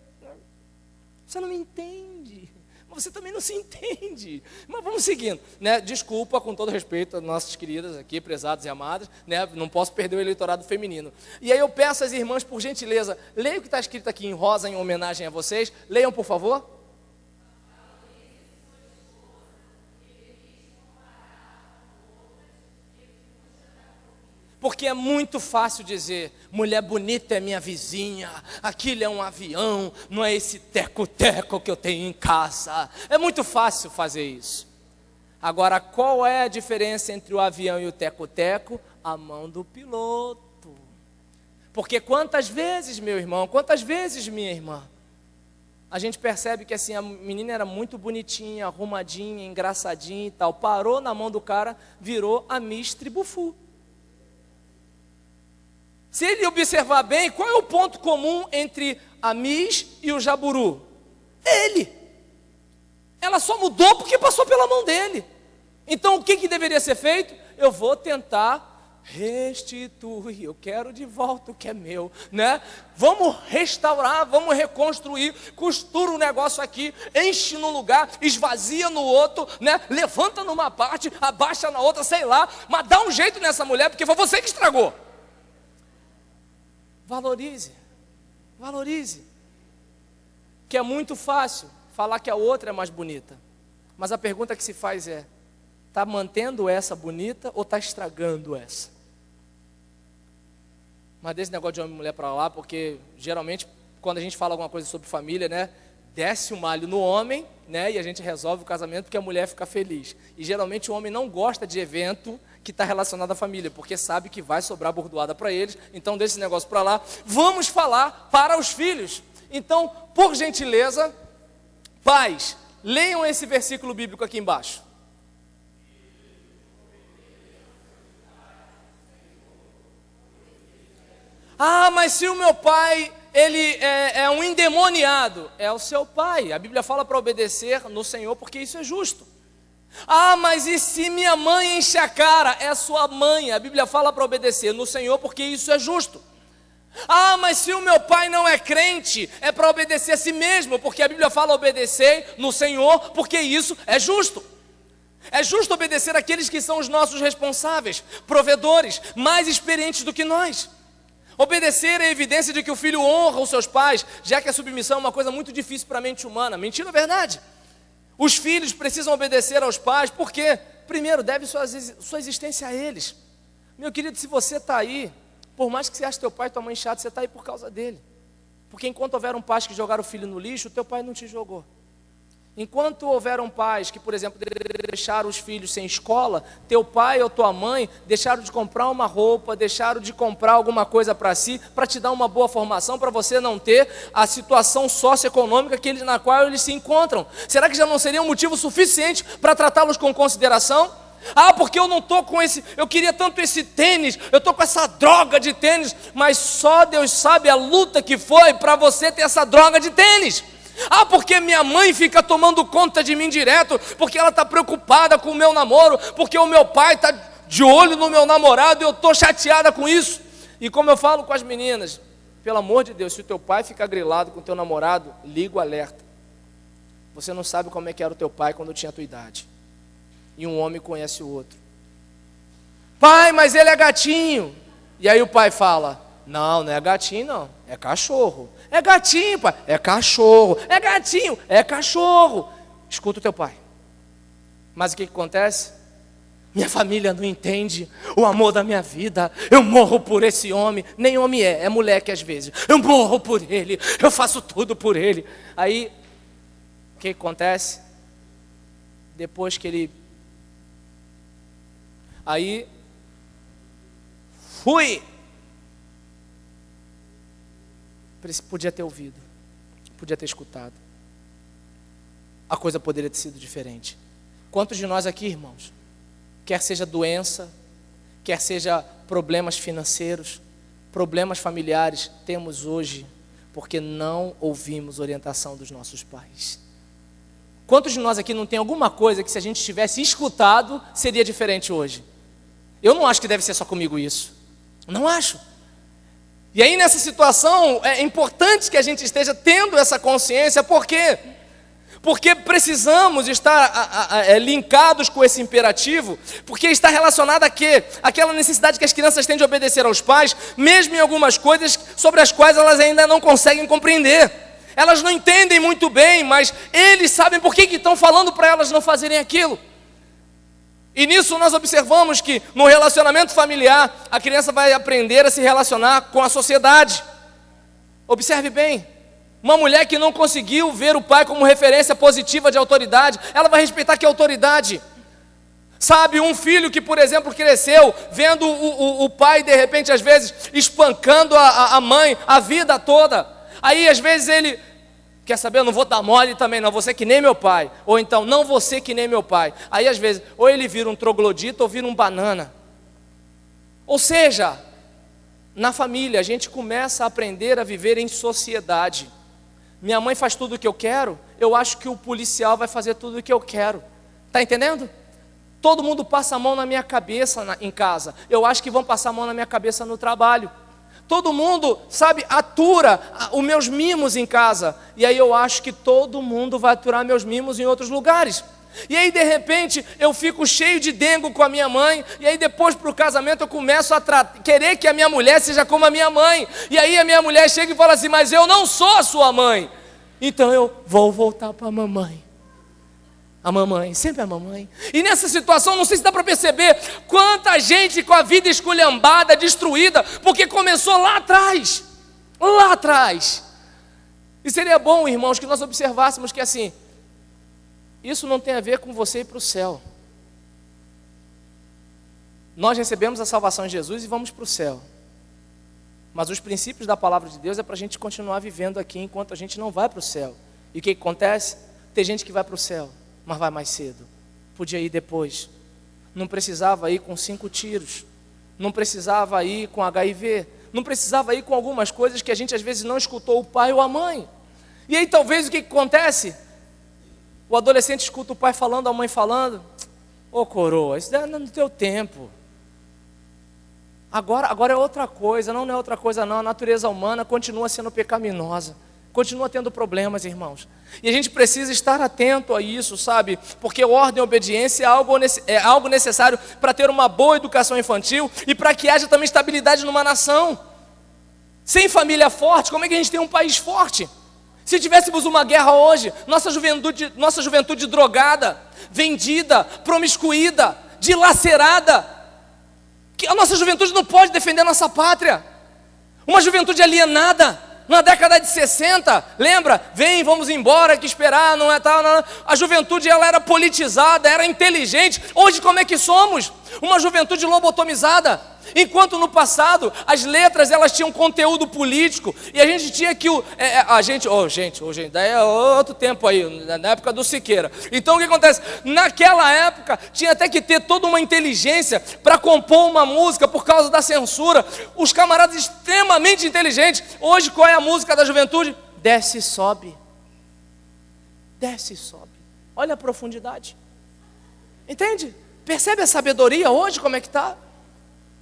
você não me entende. Mas você também não se entende. Mas vamos seguindo, né? Desculpa, com todo respeito às nossas queridas aqui, prezadas e amadas, né? Não posso perder o eleitorado feminino. E aí eu peço às irmãs, por gentileza, leiam o que está escrito aqui em rosa, em homenagem a vocês. Leiam, por favor. Porque é muito fácil dizer, mulher bonita é minha vizinha, aquilo é um avião, não é esse teco-teco que eu tenho em casa. É muito fácil fazer isso. Agora, qual é a diferença entre o avião e o teco-teco? A mão do piloto. Porque quantas vezes, meu irmão, quantas vezes, minha irmã, a gente percebe que assim, a menina era muito bonitinha, arrumadinha, engraçadinha e tal, parou na mão do cara, virou a Miss Tribufu. Se ele observar bem, qual é o ponto comum entre a Mis e o Jaburu? Ele. Ela só mudou porque passou pela mão dele. Então o que deveria ser feito? Eu vou tentar restituir, eu quero de volta o que é meu, né? Vamos restaurar, vamos reconstruir, costura o negócio aqui, enche num lugar, esvazia no outro, né? Levanta numa parte, abaixa na outra, sei lá, mas dá um jeito nessa mulher, porque foi você que estragou. Valorize, valorize, que é muito fácil falar que a outra é mais bonita, mas a pergunta que se faz é: está mantendo essa bonita ou está estragando essa? Mas desse negócio de homem e mulher para lá, porque geralmente quando a gente fala alguma coisa sobre família, né, desce o malho no homem, né, e a gente resolve o casamento porque a mulher fica feliz. E geralmente o homem não gosta de evento que está relacionado à família, porque sabe que vai sobrar bordoada para eles. Então deixa esse negócio para lá. Vamos falar para os filhos. Então, por gentileza, pais, leiam esse versículo bíblico aqui embaixo. Ah, mas se o meu pai, ele é um endemoniado, é o seu pai. A Bíblia fala para obedecer no Senhor, porque isso é justo. Ah, mas e se minha mãe enche a cara? É a sua mãe. A Bíblia fala para obedecer no Senhor, porque isso é justo. Ah, mas se o meu pai não é crente, é para obedecer a si mesmo, porque a Bíblia fala obedecer no Senhor, porque isso é justo. É justo obedecer àqueles que são os nossos responsáveis, provedores, mais experientes do que nós. Obedecer é evidência de que o filho honra os seus pais, já que a submissão é uma coisa muito difícil para a mente humana. Mentira ou verdade? Os filhos precisam obedecer aos pais, porque, primeiro, deve sua existência a eles. Meu querido, se você está aí, por mais que você ache teu pai e tua mãe chato, você está aí por causa dele. Porque enquanto houveram pais que jogaram o filho no lixo, o teu pai não te jogou. Enquanto houveram pais que, por exemplo, deixaram os filhos sem escola, teu pai ou tua mãe deixaram de comprar uma roupa, deixaram de comprar alguma coisa para si, para te dar uma boa formação, para você não ter a situação socioeconômica na qual eles se encontram. Será que já não seria um motivo suficiente para tratá-los com consideração? Ah, porque eu não estou com eu queria tanto esse tênis, eu estou com essa droga de tênis, mas só Deus sabe a luta que foi para você ter essa droga de tênis. Ah, porque minha mãe fica tomando conta de mim direto, porque ela está preocupada com o meu namoro, porque o meu pai está de olho no meu namorado e eu estou chateada com isso. E como eu falo com as meninas, pelo amor de Deus, se o teu pai ficar grilado com o teu namorado, liga o alerta. Você não sabe como é que era o teu pai quando tinha a tua idade. E um homem conhece o outro. Pai, mas ele é gatinho. E aí o pai fala: não, não é gatinho não, é cachorro. É gatinho, pai, é cachorro. É gatinho, é cachorro. Escuta o teu pai. Mas o que acontece? Minha família não entende o amor da minha vida. Eu morro por esse homem. Nem homem é moleque às vezes. Eu morro por ele, eu faço tudo por ele. Aí, o que acontece? Depois que ele... Aí, fui... Podia ter ouvido, podia ter escutado. A coisa poderia ter sido diferente. Quantos de nós aqui, irmãos, quer seja doença, quer seja problemas financeiros, problemas familiares, temos hoje porque não ouvimos orientação dos nossos pais? Quantos de nós aqui não tem alguma coisa que, se a gente tivesse escutado, seria diferente hoje? Eu não acho que deve ser só comigo isso. Não acho. E aí nessa situação é importante que a gente esteja tendo essa consciência. Por quê? Porque precisamos estar linkados com esse imperativo, porque está relacionado a quê? Aquela necessidade que as crianças têm de obedecer aos pais, mesmo em algumas coisas sobre as quais elas ainda não conseguem compreender. Elas não entendem muito bem, mas eles sabem por que estão falando para elas não fazerem aquilo. E nisso nós observamos que no relacionamento familiar, a criança vai aprender a se relacionar com a sociedade. Observe bem, uma mulher que não conseguiu ver o pai como referência positiva de autoridade, ela vai respeitar que autoridade? Sabe, um filho que, por exemplo, cresceu vendo o pai, de repente, às vezes, espancando a mãe a vida toda. Aí, às vezes, ele... Quer saber? Eu não vou dar mole também não, você que nem meu pai. Ou então, não você que nem meu pai. Aí às vezes, ou ele vira um troglodita ou vira um banana. Ou seja, na família, a gente começa a aprender a viver em sociedade. Minha mãe faz tudo o que eu quero, eu acho que o policial vai fazer tudo o que eu quero. Está entendendo? Todo mundo passa a mão na minha cabeça em casa, eu acho que vão passar a mão na minha cabeça no trabalho. Todo mundo, sabe, atura os meus mimos em casa, e aí eu acho que todo mundo vai aturar meus mimos em outros lugares. E aí de repente eu fico cheio de dengo com a minha mãe, e aí depois para o casamento eu começo a querer que a minha mulher seja como a minha mãe, e aí a minha mulher chega e fala assim, mas eu não sou a sua mãe, então eu vou voltar para a mamãe. A mamãe, sempre a mamãe. E nessa situação, não sei se dá para perceber quanta gente com a vida esculhambada, destruída, porque começou lá atrás. Lá atrás. E seria bom, irmãos, que nós observássemos que assim, isso não tem a ver com você ir para o céu. Nós recebemos a salvação em Jesus e vamos para o céu. Mas os princípios da palavra de Deus é para a gente continuar vivendo aqui enquanto a gente não vai para o céu. E o que acontece? Tem gente que vai para o céu, mas vai mais cedo. Podia ir depois. Não precisava ir com 5 tiros. Não precisava ir com HIV. Não precisava ir com algumas coisas que a gente às vezes não escutou o pai ou a mãe. E aí talvez o que acontece? O adolescente escuta o pai falando, a mãe falando. Ô coroa, isso é no teu tempo. Agora é outra coisa. Não é outra coisa não. A natureza humana continua sendo pecaminosa. Continua tendo problemas, irmãos. E a gente precisa estar atento a isso, sabe? Porque ordem e obediência é algo necessário para ter uma boa educação infantil e para que haja também estabilidade numa nação. Sem família forte, como é que a gente tem um país forte? Se tivéssemos uma guerra hoje, nossa juventude drogada, vendida, promiscuída, dilacerada, que a nossa juventude não pode defender a nossa pátria. Uma juventude alienada. Na década de 60, lembra? Vamos embora, que esperar, não é tal. Não. A juventude ela era politizada, era inteligente. Hoje como é que somos? Uma juventude lobotomizada. Enquanto no passado as letras elas tinham conteúdo político e a gente tinha que hoje daí é outro tempo aí, na época do Siqueira. Então o que acontece? Naquela época tinha até que ter toda uma inteligência para compor uma música por causa da censura. Os camaradas extremamente inteligentes. Hoje qual é a música da juventude? Desce e sobe. Desce e sobe. Olha a profundidade. Entende? Percebe a sabedoria hoje como é que está?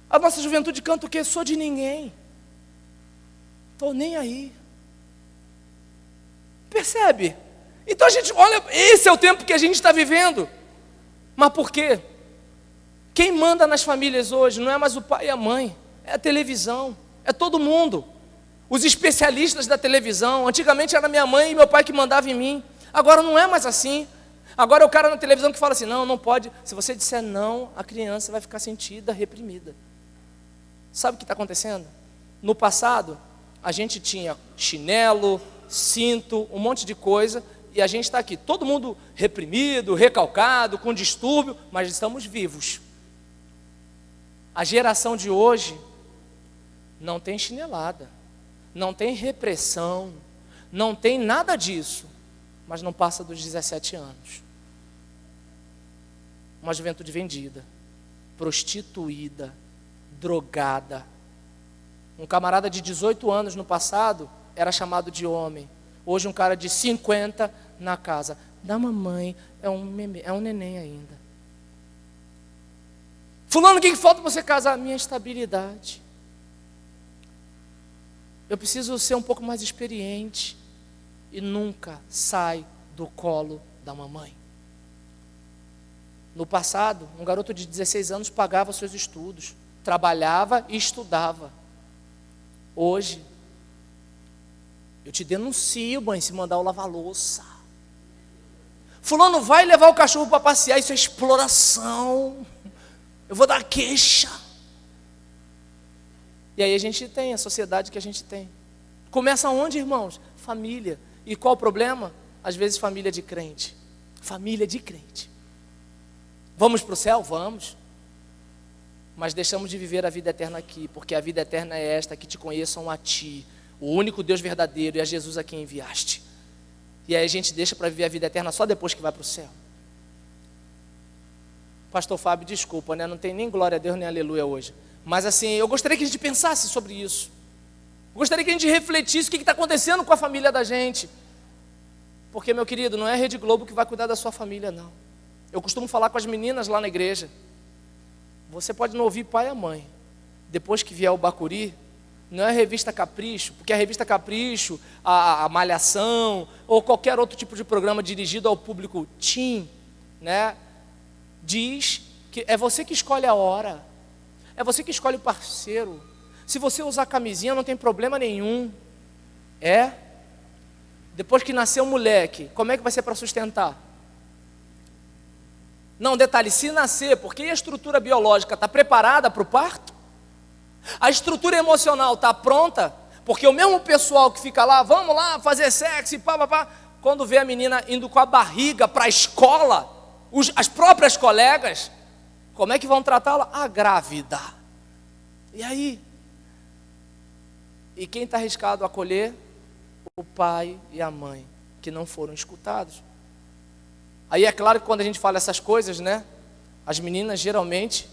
A nossa juventude canta o quê? Sou de ninguém. Estou nem aí. Percebe? Então a gente, olha, esse é o tempo que a gente está vivendo. Mas por quê? Quem manda nas famílias hoje não é mais o pai e a mãe, é a televisão, é todo mundo. Os especialistas da televisão, antigamente era minha mãe e meu pai que mandavam em mim. Agora não é mais assim. Agora é o cara na televisão que fala assim, não pode. Se você disser não, a criança vai ficar sentida, reprimida. Sabe o que está acontecendo? No passado, a gente tinha chinelo, cinto, um monte de coisa, e a gente está aqui, todo mundo reprimido, recalcado, com distúrbio, mas estamos vivos. A geração de hoje não tem chinelada, não tem repressão, não tem nada disso, mas não passa dos 17 anos. Uma juventude vendida, prostituída, drogada. Um camarada de 18 anos no passado era chamado de homem. Hoje um cara de 50 na casa da mamãe é um neném ainda. Fulano, o que falta para você casar? Minha estabilidade. Eu preciso ser um pouco mais experiente. E nunca sai do colo da mamãe. No passado, um garoto de 16 anos pagava seus estudos, trabalhava e estudava. Hoje, eu te denuncio, mãe, se mandar eu lavar louça. Fulano vai levar o cachorro para passear, isso é exploração. Eu vou dar queixa. E aí a gente tem a sociedade que a gente tem. Começa onde, irmãos? Família. E qual o problema? Às vezes família de crente. Família de crente. Vamos para o céu? Vamos. Mas deixamos de viver a vida eterna aqui, porque a vida eterna é esta, que te conheçam a ti, o único Deus verdadeiro, e a Jesus a quem enviaste. E aí a gente deixa para viver a vida eterna só depois que vai para o céu. Pastor Fábio, desculpa, né? Não tem nem glória a Deus nem aleluia hoje. Mas assim, eu gostaria que a gente pensasse sobre isso. Eu gostaria que a gente refletisse o que está acontecendo com a família da gente. Porque, meu querido, não é a Rede Globo que vai cuidar da sua família, não. Eu costumo falar com as meninas lá na igreja. Você pode não ouvir pai e a mãe. Depois que vier o Bacuri, não é a revista Capricho, porque a revista Capricho, a Malhação, ou qualquer outro tipo de programa dirigido ao público teen, né, diz que é você que escolhe a hora, é você que escolhe o parceiro. Se você usar camisinha, não tem problema nenhum. Depois que nasceu o moleque, como é que vai ser para sustentar? Não, detalhe, se nascer, porque a estrutura biológica está preparada para o parto? A estrutura emocional está pronta? Porque o mesmo pessoal que fica lá, vamos lá fazer sexo e pá, quando vê a menina indo com a barriga para a escola, as próprias colegas, como é que vão tratá-la? A grávida. E aí? E quem está arriscado a acolher? O pai e a mãe, que não foram escutados. Aí é claro que quando a gente fala essas coisas, né, as meninas geralmente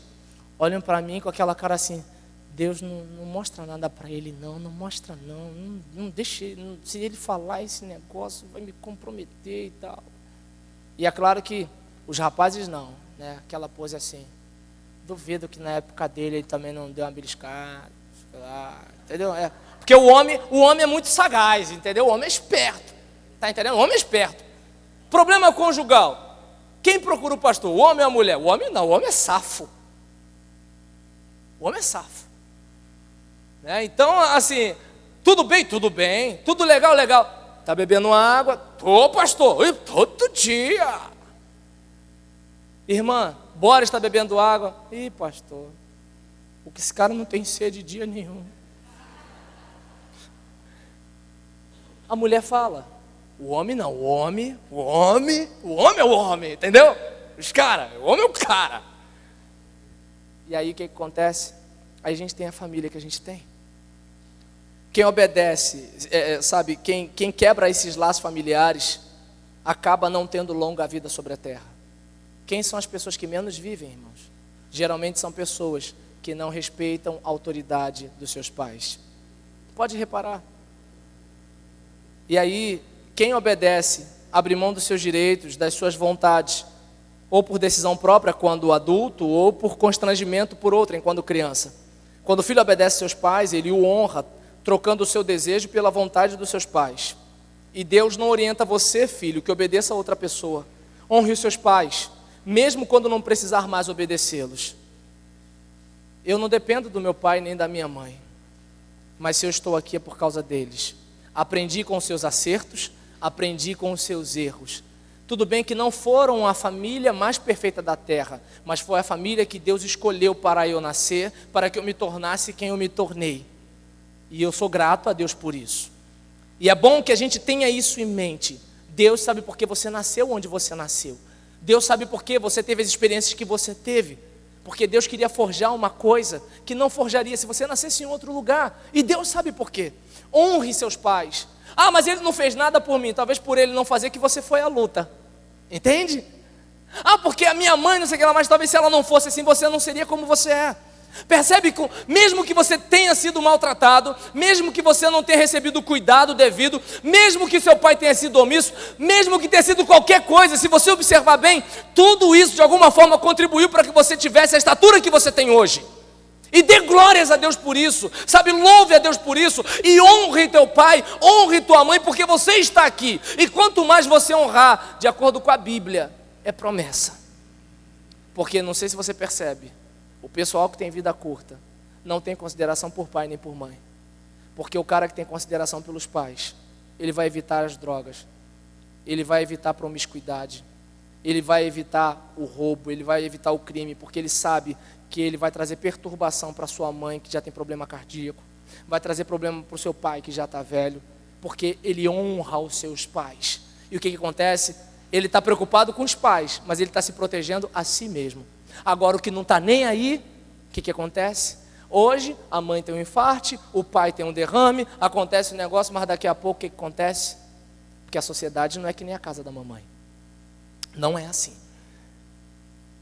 olham para mim com aquela cara assim: Deus não mostra nada para ele, não mostra não deixa ele, se ele falar esse negócio vai me comprometer e tal. E é claro que os rapazes não, né, aquela pose assim, duvido que na época dele ele também não deu uma beliscada, entendeu? Porque o homem é muito sagaz, entendeu? O homem é esperto, tá entendendo? O homem é esperto. Problema conjugal, quem procura o pastor? O homem ou a mulher? O homem não, o homem é safo. O homem é safo. Né? Então, assim, tudo bem, tudo legal. Está bebendo água? Tô, pastor, todo dia. Irmã, Bora está bebendo água? Ih, pastor, o que esse cara não tem sede dia nenhum. A mulher fala, o homem não, o homem é o homem, entendeu? O homem é o cara. E aí o que acontece? Aí a gente tem a família que a gente tem. Quem obedece, sabe, quem quebra esses laços familiares, acaba não tendo longa vida sobre a terra. Quem são as pessoas que menos vivem, irmãos? Geralmente são pessoas que não respeitam a autoridade dos seus pais. Pode reparar. E aí, quem obedece, abre mão dos seus direitos, das suas vontades, ou por decisão própria quando adulto, ou por constrangimento por outrem quando criança. Quando o filho obedece seus pais, ele o honra, trocando o seu desejo pela vontade dos seus pais. E Deus não orienta você, filho, que obedeça a outra pessoa. Honre os seus pais, mesmo quando não precisar mais obedecê-los. Eu não dependo do meu pai nem da minha mãe, mas se eu estou aqui é por causa deles. Aprendi com os seus acertos, aprendi com os seus erros. Tudo bem que não foram a família mais perfeita da terra, mas foi a família que Deus escolheu para eu nascer, para que eu me tornasse quem eu me tornei. E eu sou grato a Deus por isso. E é bom que a gente tenha isso em mente. Deus sabe por que você nasceu onde você nasceu. Deus sabe por que você teve as experiências que você teve. Porque Deus queria forjar uma coisa que não forjaria se você nascesse em outro lugar. E Deus sabe por quê. Honre seus pais. Ah, mas ele não fez nada por mim. Talvez por ele não fazer que você foi à luta. Entende? Ah, porque a minha mãe não sei o que lá mais. Talvez se ela não fosse assim, você não seria como você é. Percebe que mesmo que você tenha sido maltratado, mesmo que você não tenha recebido o cuidado devido, mesmo que seu pai tenha sido omisso, mesmo que tenha sido qualquer coisa, se você observar bem, tudo isso de alguma forma contribuiu para que você tivesse a estatura que você tem hoje. E dê glórias a Deus por isso, sabe, louve a Deus por isso, e honre teu pai, honre tua mãe, porque você está aqui, e quanto mais você honrar, de acordo com a Bíblia, é promessa. Porque não sei se você percebe, o pessoal que tem vida curta não tem consideração por pai nem por mãe. Porque o cara que tem consideração pelos pais, ele vai evitar as drogas, ele vai evitar a promiscuidade, ele vai evitar o roubo, ele vai evitar o crime, porque ele sabe que ele vai trazer perturbação para sua mãe que já tem problema cardíaco, vai trazer problema para o seu pai que já está velho, porque ele honra os seus pais. E o que acontece? Ele está preocupado com os pais, mas ele está se protegendo a si mesmo. Agora, o que não está nem aí, o que acontece? Hoje, a mãe tem um infarte, o pai tem um derrame, acontece um negócio, mas daqui a pouco, o que acontece? Porque a sociedade não é que nem a casa da mamãe. Não é assim.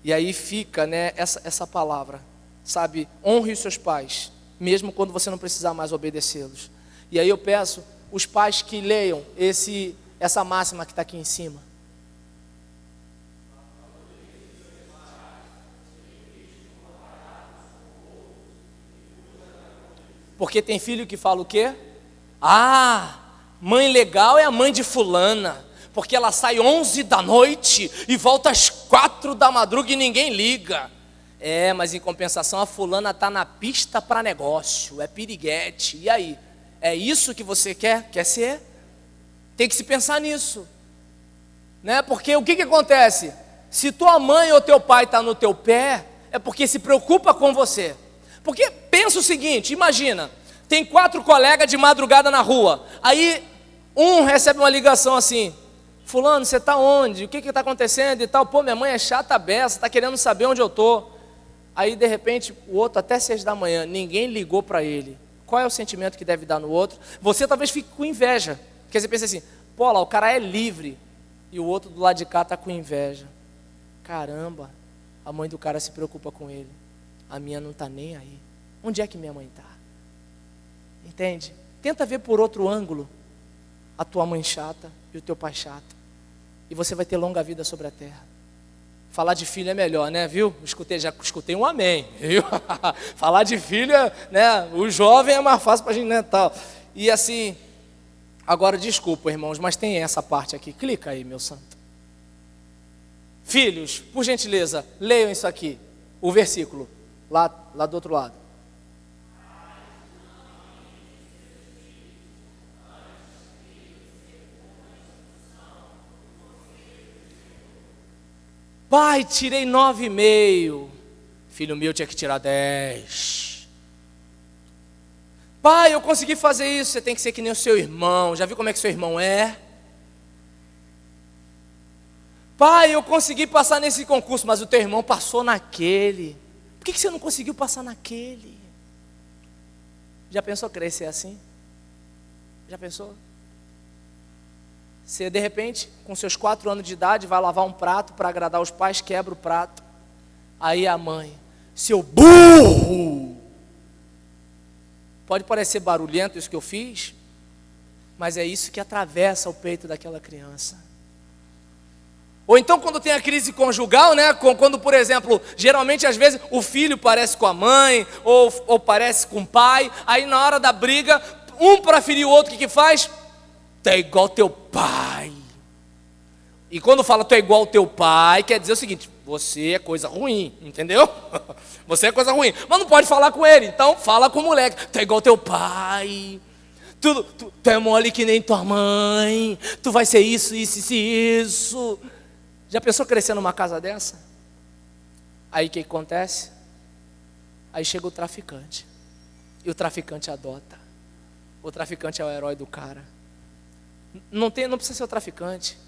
E aí fica, né, essa palavra. sabe? Honre os seus pais, mesmo quando você não precisar mais obedecê-los. E aí eu peço os pais que leiam essa máxima que está aqui em cima. Porque tem filho que fala o quê? Ah, mãe legal é a mãe de fulana, porque ela sai 11 da noite e volta às 4 da madruga e ninguém liga. Mas em compensação a fulana está na pista para negócio, é piriguete. E aí? É isso que você quer? Quer ser? Tem que se pensar nisso, né? Porque o que acontece? Se tua mãe ou teu pai está no teu pé, é porque se preocupa com você. Porque pensa o seguinte, imagina, tem 4 colegas de madrugada na rua, aí um recebe uma ligação assim: fulano, você está onde? O que está acontecendo e tal? Pô, minha mãe é chata beça, está querendo saber onde eu estou. Aí de repente o outro até 6 da manhã, ninguém ligou para ele. Qual é o sentimento que deve dar no outro? Você talvez fique com inveja, porque você pensa assim: pô, lá, o cara é livre, e o outro do lado de cá está com inveja. Caramba, a mãe do cara se preocupa com ele, a minha não está nem aí. Onde é que minha mãe está? Entende? Tenta ver por outro ângulo a tua mãe chata e o teu pai chato, e você vai ter longa vida sobre a terra. Falar de filho é melhor, né, viu? Já escutei um amém, viu? Falar de filho, né? O jovem é mais fácil para a gente, né, tal. E assim, agora desculpa, irmãos, mas tem essa parte aqui. Clica aí, meu santo. Filhos, por gentileza, leiam isso aqui, o versículo, lá do outro lado. Pai, tirei 9,5. Filho meu tinha que tirar 10. Pai, eu consegui fazer isso. Você tem que ser que nem o seu irmão. Já viu como é que seu irmão é? Pai, eu consegui passar nesse concurso, mas o teu irmão passou naquele. Por que você não conseguiu passar naquele? Já pensou crescer assim? Já pensou? Você, de repente, com seus 4 anos de idade, vai lavar um prato para agradar os pais, quebra o prato. Aí a mãe: seu burro! Pode parecer barulhento isso que eu fiz, mas é isso que atravessa o peito daquela criança. Ou então quando tem a crise conjugal, né? Quando, por exemplo, geralmente às vezes o filho parece com a mãe, ou parece com o pai, aí na hora da briga, um para ferir o outro, o que faz? Tu é igual teu pai. E quando fala tu é igual teu pai, quer dizer o seguinte: você é coisa ruim, entendeu? Você é coisa ruim, mas não pode falar com ele, então fala com o moleque. Tu é igual teu pai, tu é mole que nem tua mãe, tu vai ser isso, isso, isso, isso. Já pensou crescer numa casa dessa? Aí o que acontece? Aí chega o traficante, e o traficante adota. O traficante é o herói do cara. Não precisa ser o traficante.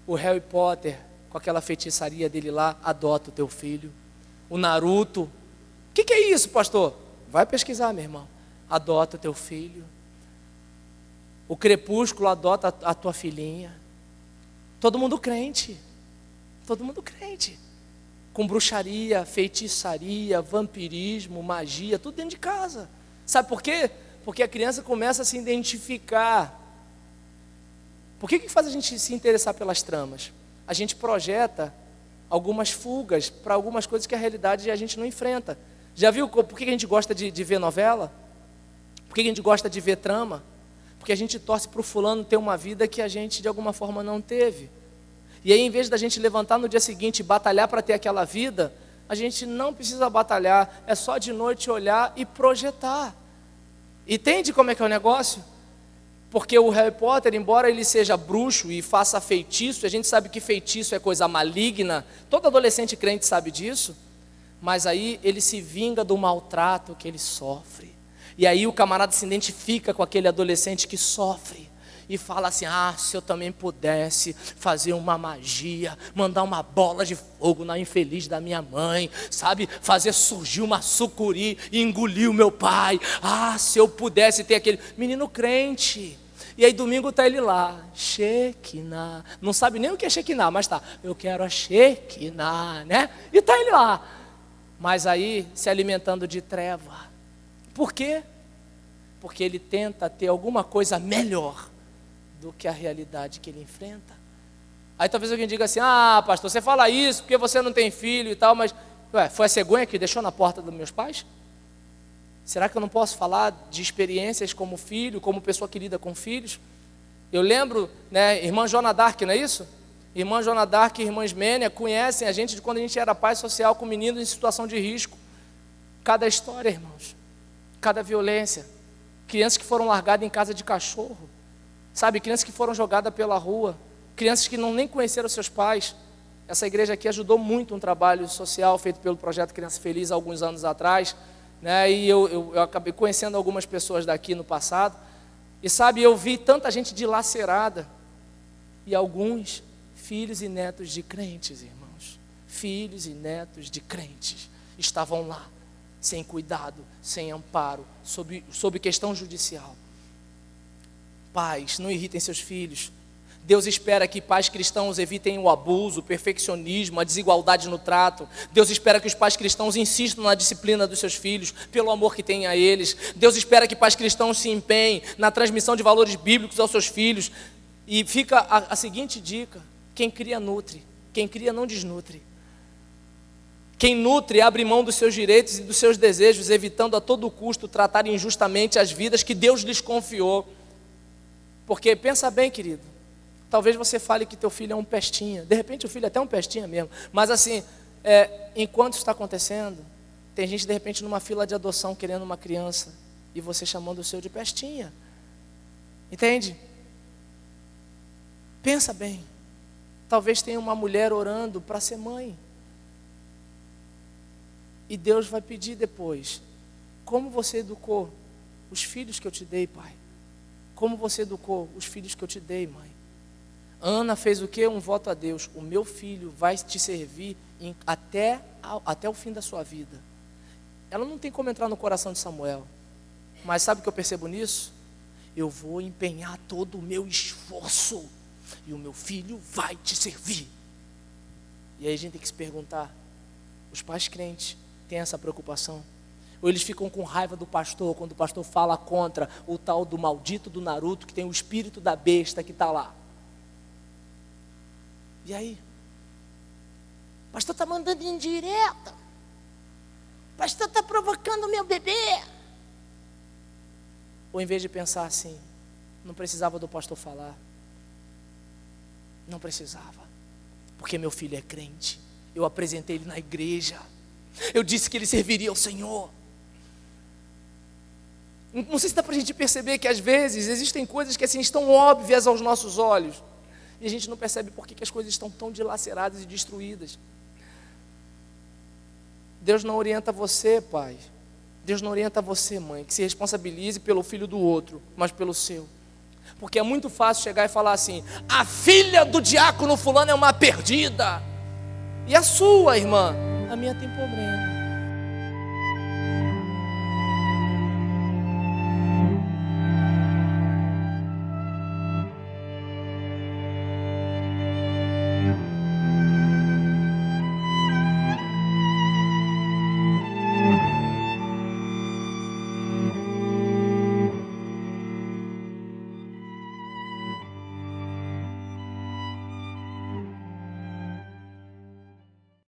O Harry Potter, com aquela feitiçaria dele lá, adota o teu filho. O Naruto, o que é isso, pastor? Vai pesquisar, meu irmão. Adota o teu filho. O Crepúsculo adota a tua filhinha. Todo mundo crente. Todo mundo crente. Com bruxaria, feitiçaria, vampirismo, magia, tudo dentro de casa. Sabe por quê? Porque a criança começa a se identificar. Por que faz a gente se interessar pelas tramas? A gente projeta algumas fugas para algumas coisas que a realidade a gente não enfrenta. Já viu por que a gente gosta de ver novela? Por que a gente gosta de ver trama? Porque a gente torce para o fulano ter uma vida que a gente de alguma forma não teve. E aí, em vez da gente levantar no dia seguinte e batalhar para ter aquela vida, a gente não precisa batalhar, é só de noite olhar e projetar. Entende como é que é o negócio? Porque o Harry Potter, embora ele seja bruxo e faça feitiço, a gente sabe que feitiço é coisa maligna, todo adolescente crente sabe disso, mas aí ele se vinga do maltrato que ele sofre. E aí o camarada se identifica com aquele adolescente que sofre e fala assim: ah, se eu também pudesse fazer uma magia, mandar uma bola de fogo na infeliz da minha mãe, sabe, fazer surgir uma sucuri e engolir o meu pai. Ah, se eu pudesse ter aquele menino crente. E aí domingo está ele lá, Shekinah, não sabe nem o que é Shekinah, mas tá, eu quero a Shekinah, né? E está ele lá, mas aí se alimentando de treva. Por quê? Porque ele tenta ter alguma coisa melhor do que a realidade que ele enfrenta. Aí talvez alguém diga assim: ah, pastor, você fala isso porque você não tem filho e tal, mas foi a cegonha que deixou na porta dos meus pais? Será que eu não posso falar de experiências como filho, como pessoa que lida com filhos? Eu lembro, né, irmã Joana Dark, não é isso? Irmã Joana Dark e irmã Ismênia conhecem a gente de quando a gente era pai social com meninos em situação de risco. Cada história, irmãos, cada violência. Crianças que foram largadas em casa de cachorro, sabe? Crianças que foram jogadas pela rua, crianças que nem conheceram seus pais. Essa igreja aqui ajudou muito um trabalho social feito pelo Projeto Criança Feliz há alguns anos atrás, né? E eu acabei conhecendo algumas pessoas daqui no passado, e sabe, eu vi tanta gente dilacerada, e alguns filhos e netos de crentes, irmãos, filhos e netos de crentes, estavam lá, sem cuidado, sem amparo, sob questão judicial. Pais, não irritem seus filhos. Deus espera que pais cristãos evitem o abuso, o perfeccionismo, a desigualdade no trato. Deus espera que os pais cristãos insistam na disciplina dos seus filhos, pelo amor que têm a eles. Deus espera que pais cristãos se empenhem na transmissão de valores bíblicos aos seus filhos. E fica a seguinte dica: quem cria nutre, quem cria não desnutre. Quem nutre abre mão dos seus direitos e dos seus desejos, evitando a todo custo tratar injustamente as vidas que Deus lhes confiou. Porque pensa bem, querido, talvez você fale que teu filho é um pestinha, de repente o filho é até um pestinha mesmo, mas assim, enquanto isso está acontecendo, tem gente de repente numa fila de adoção querendo uma criança, e você chamando o seu de pestinha, entende? Pensa bem, talvez tenha uma mulher orando para ser mãe, e Deus vai pedir depois: como você educou os filhos que eu te dei, pai? Como você educou os filhos que eu te dei, mãe? Ana fez o quê? Um voto a Deus: o meu filho vai te servir até o fim da sua vida. Ela não tem como entrar no coração de Samuel, mas sabe o que eu percebo nisso? Eu vou empenhar todo o meu esforço, e o meu filho vai te servir. E aí a gente tem que se perguntar: os pais crentes têm essa preocupação? Ou eles ficam com raiva do pastor, quando o pastor fala contra o tal do maldito do Naruto, que tem o espírito da besta que está lá? E aí? O pastor está mandando indireta. O pastor está provocando o meu bebê. Ou em vez de pensar assim: não precisava do pastor falar. Não precisava. Porque meu filho é crente. Eu apresentei ele na igreja. Eu disse que ele serviria ao Senhor. Não sei se dá para a gente perceber que às vezes existem coisas que assim estão óbvias aos nossos olhos, e a gente não percebe por que as coisas estão tão dilaceradas e destruídas. Deus não orienta você, pai. Deus não orienta você, mãe, que se responsabilize pelo filho do outro, mas pelo seu. Porque é muito fácil chegar e falar assim: a filha do diácono fulano é uma perdida. E a sua, irmã? A minha tem problema.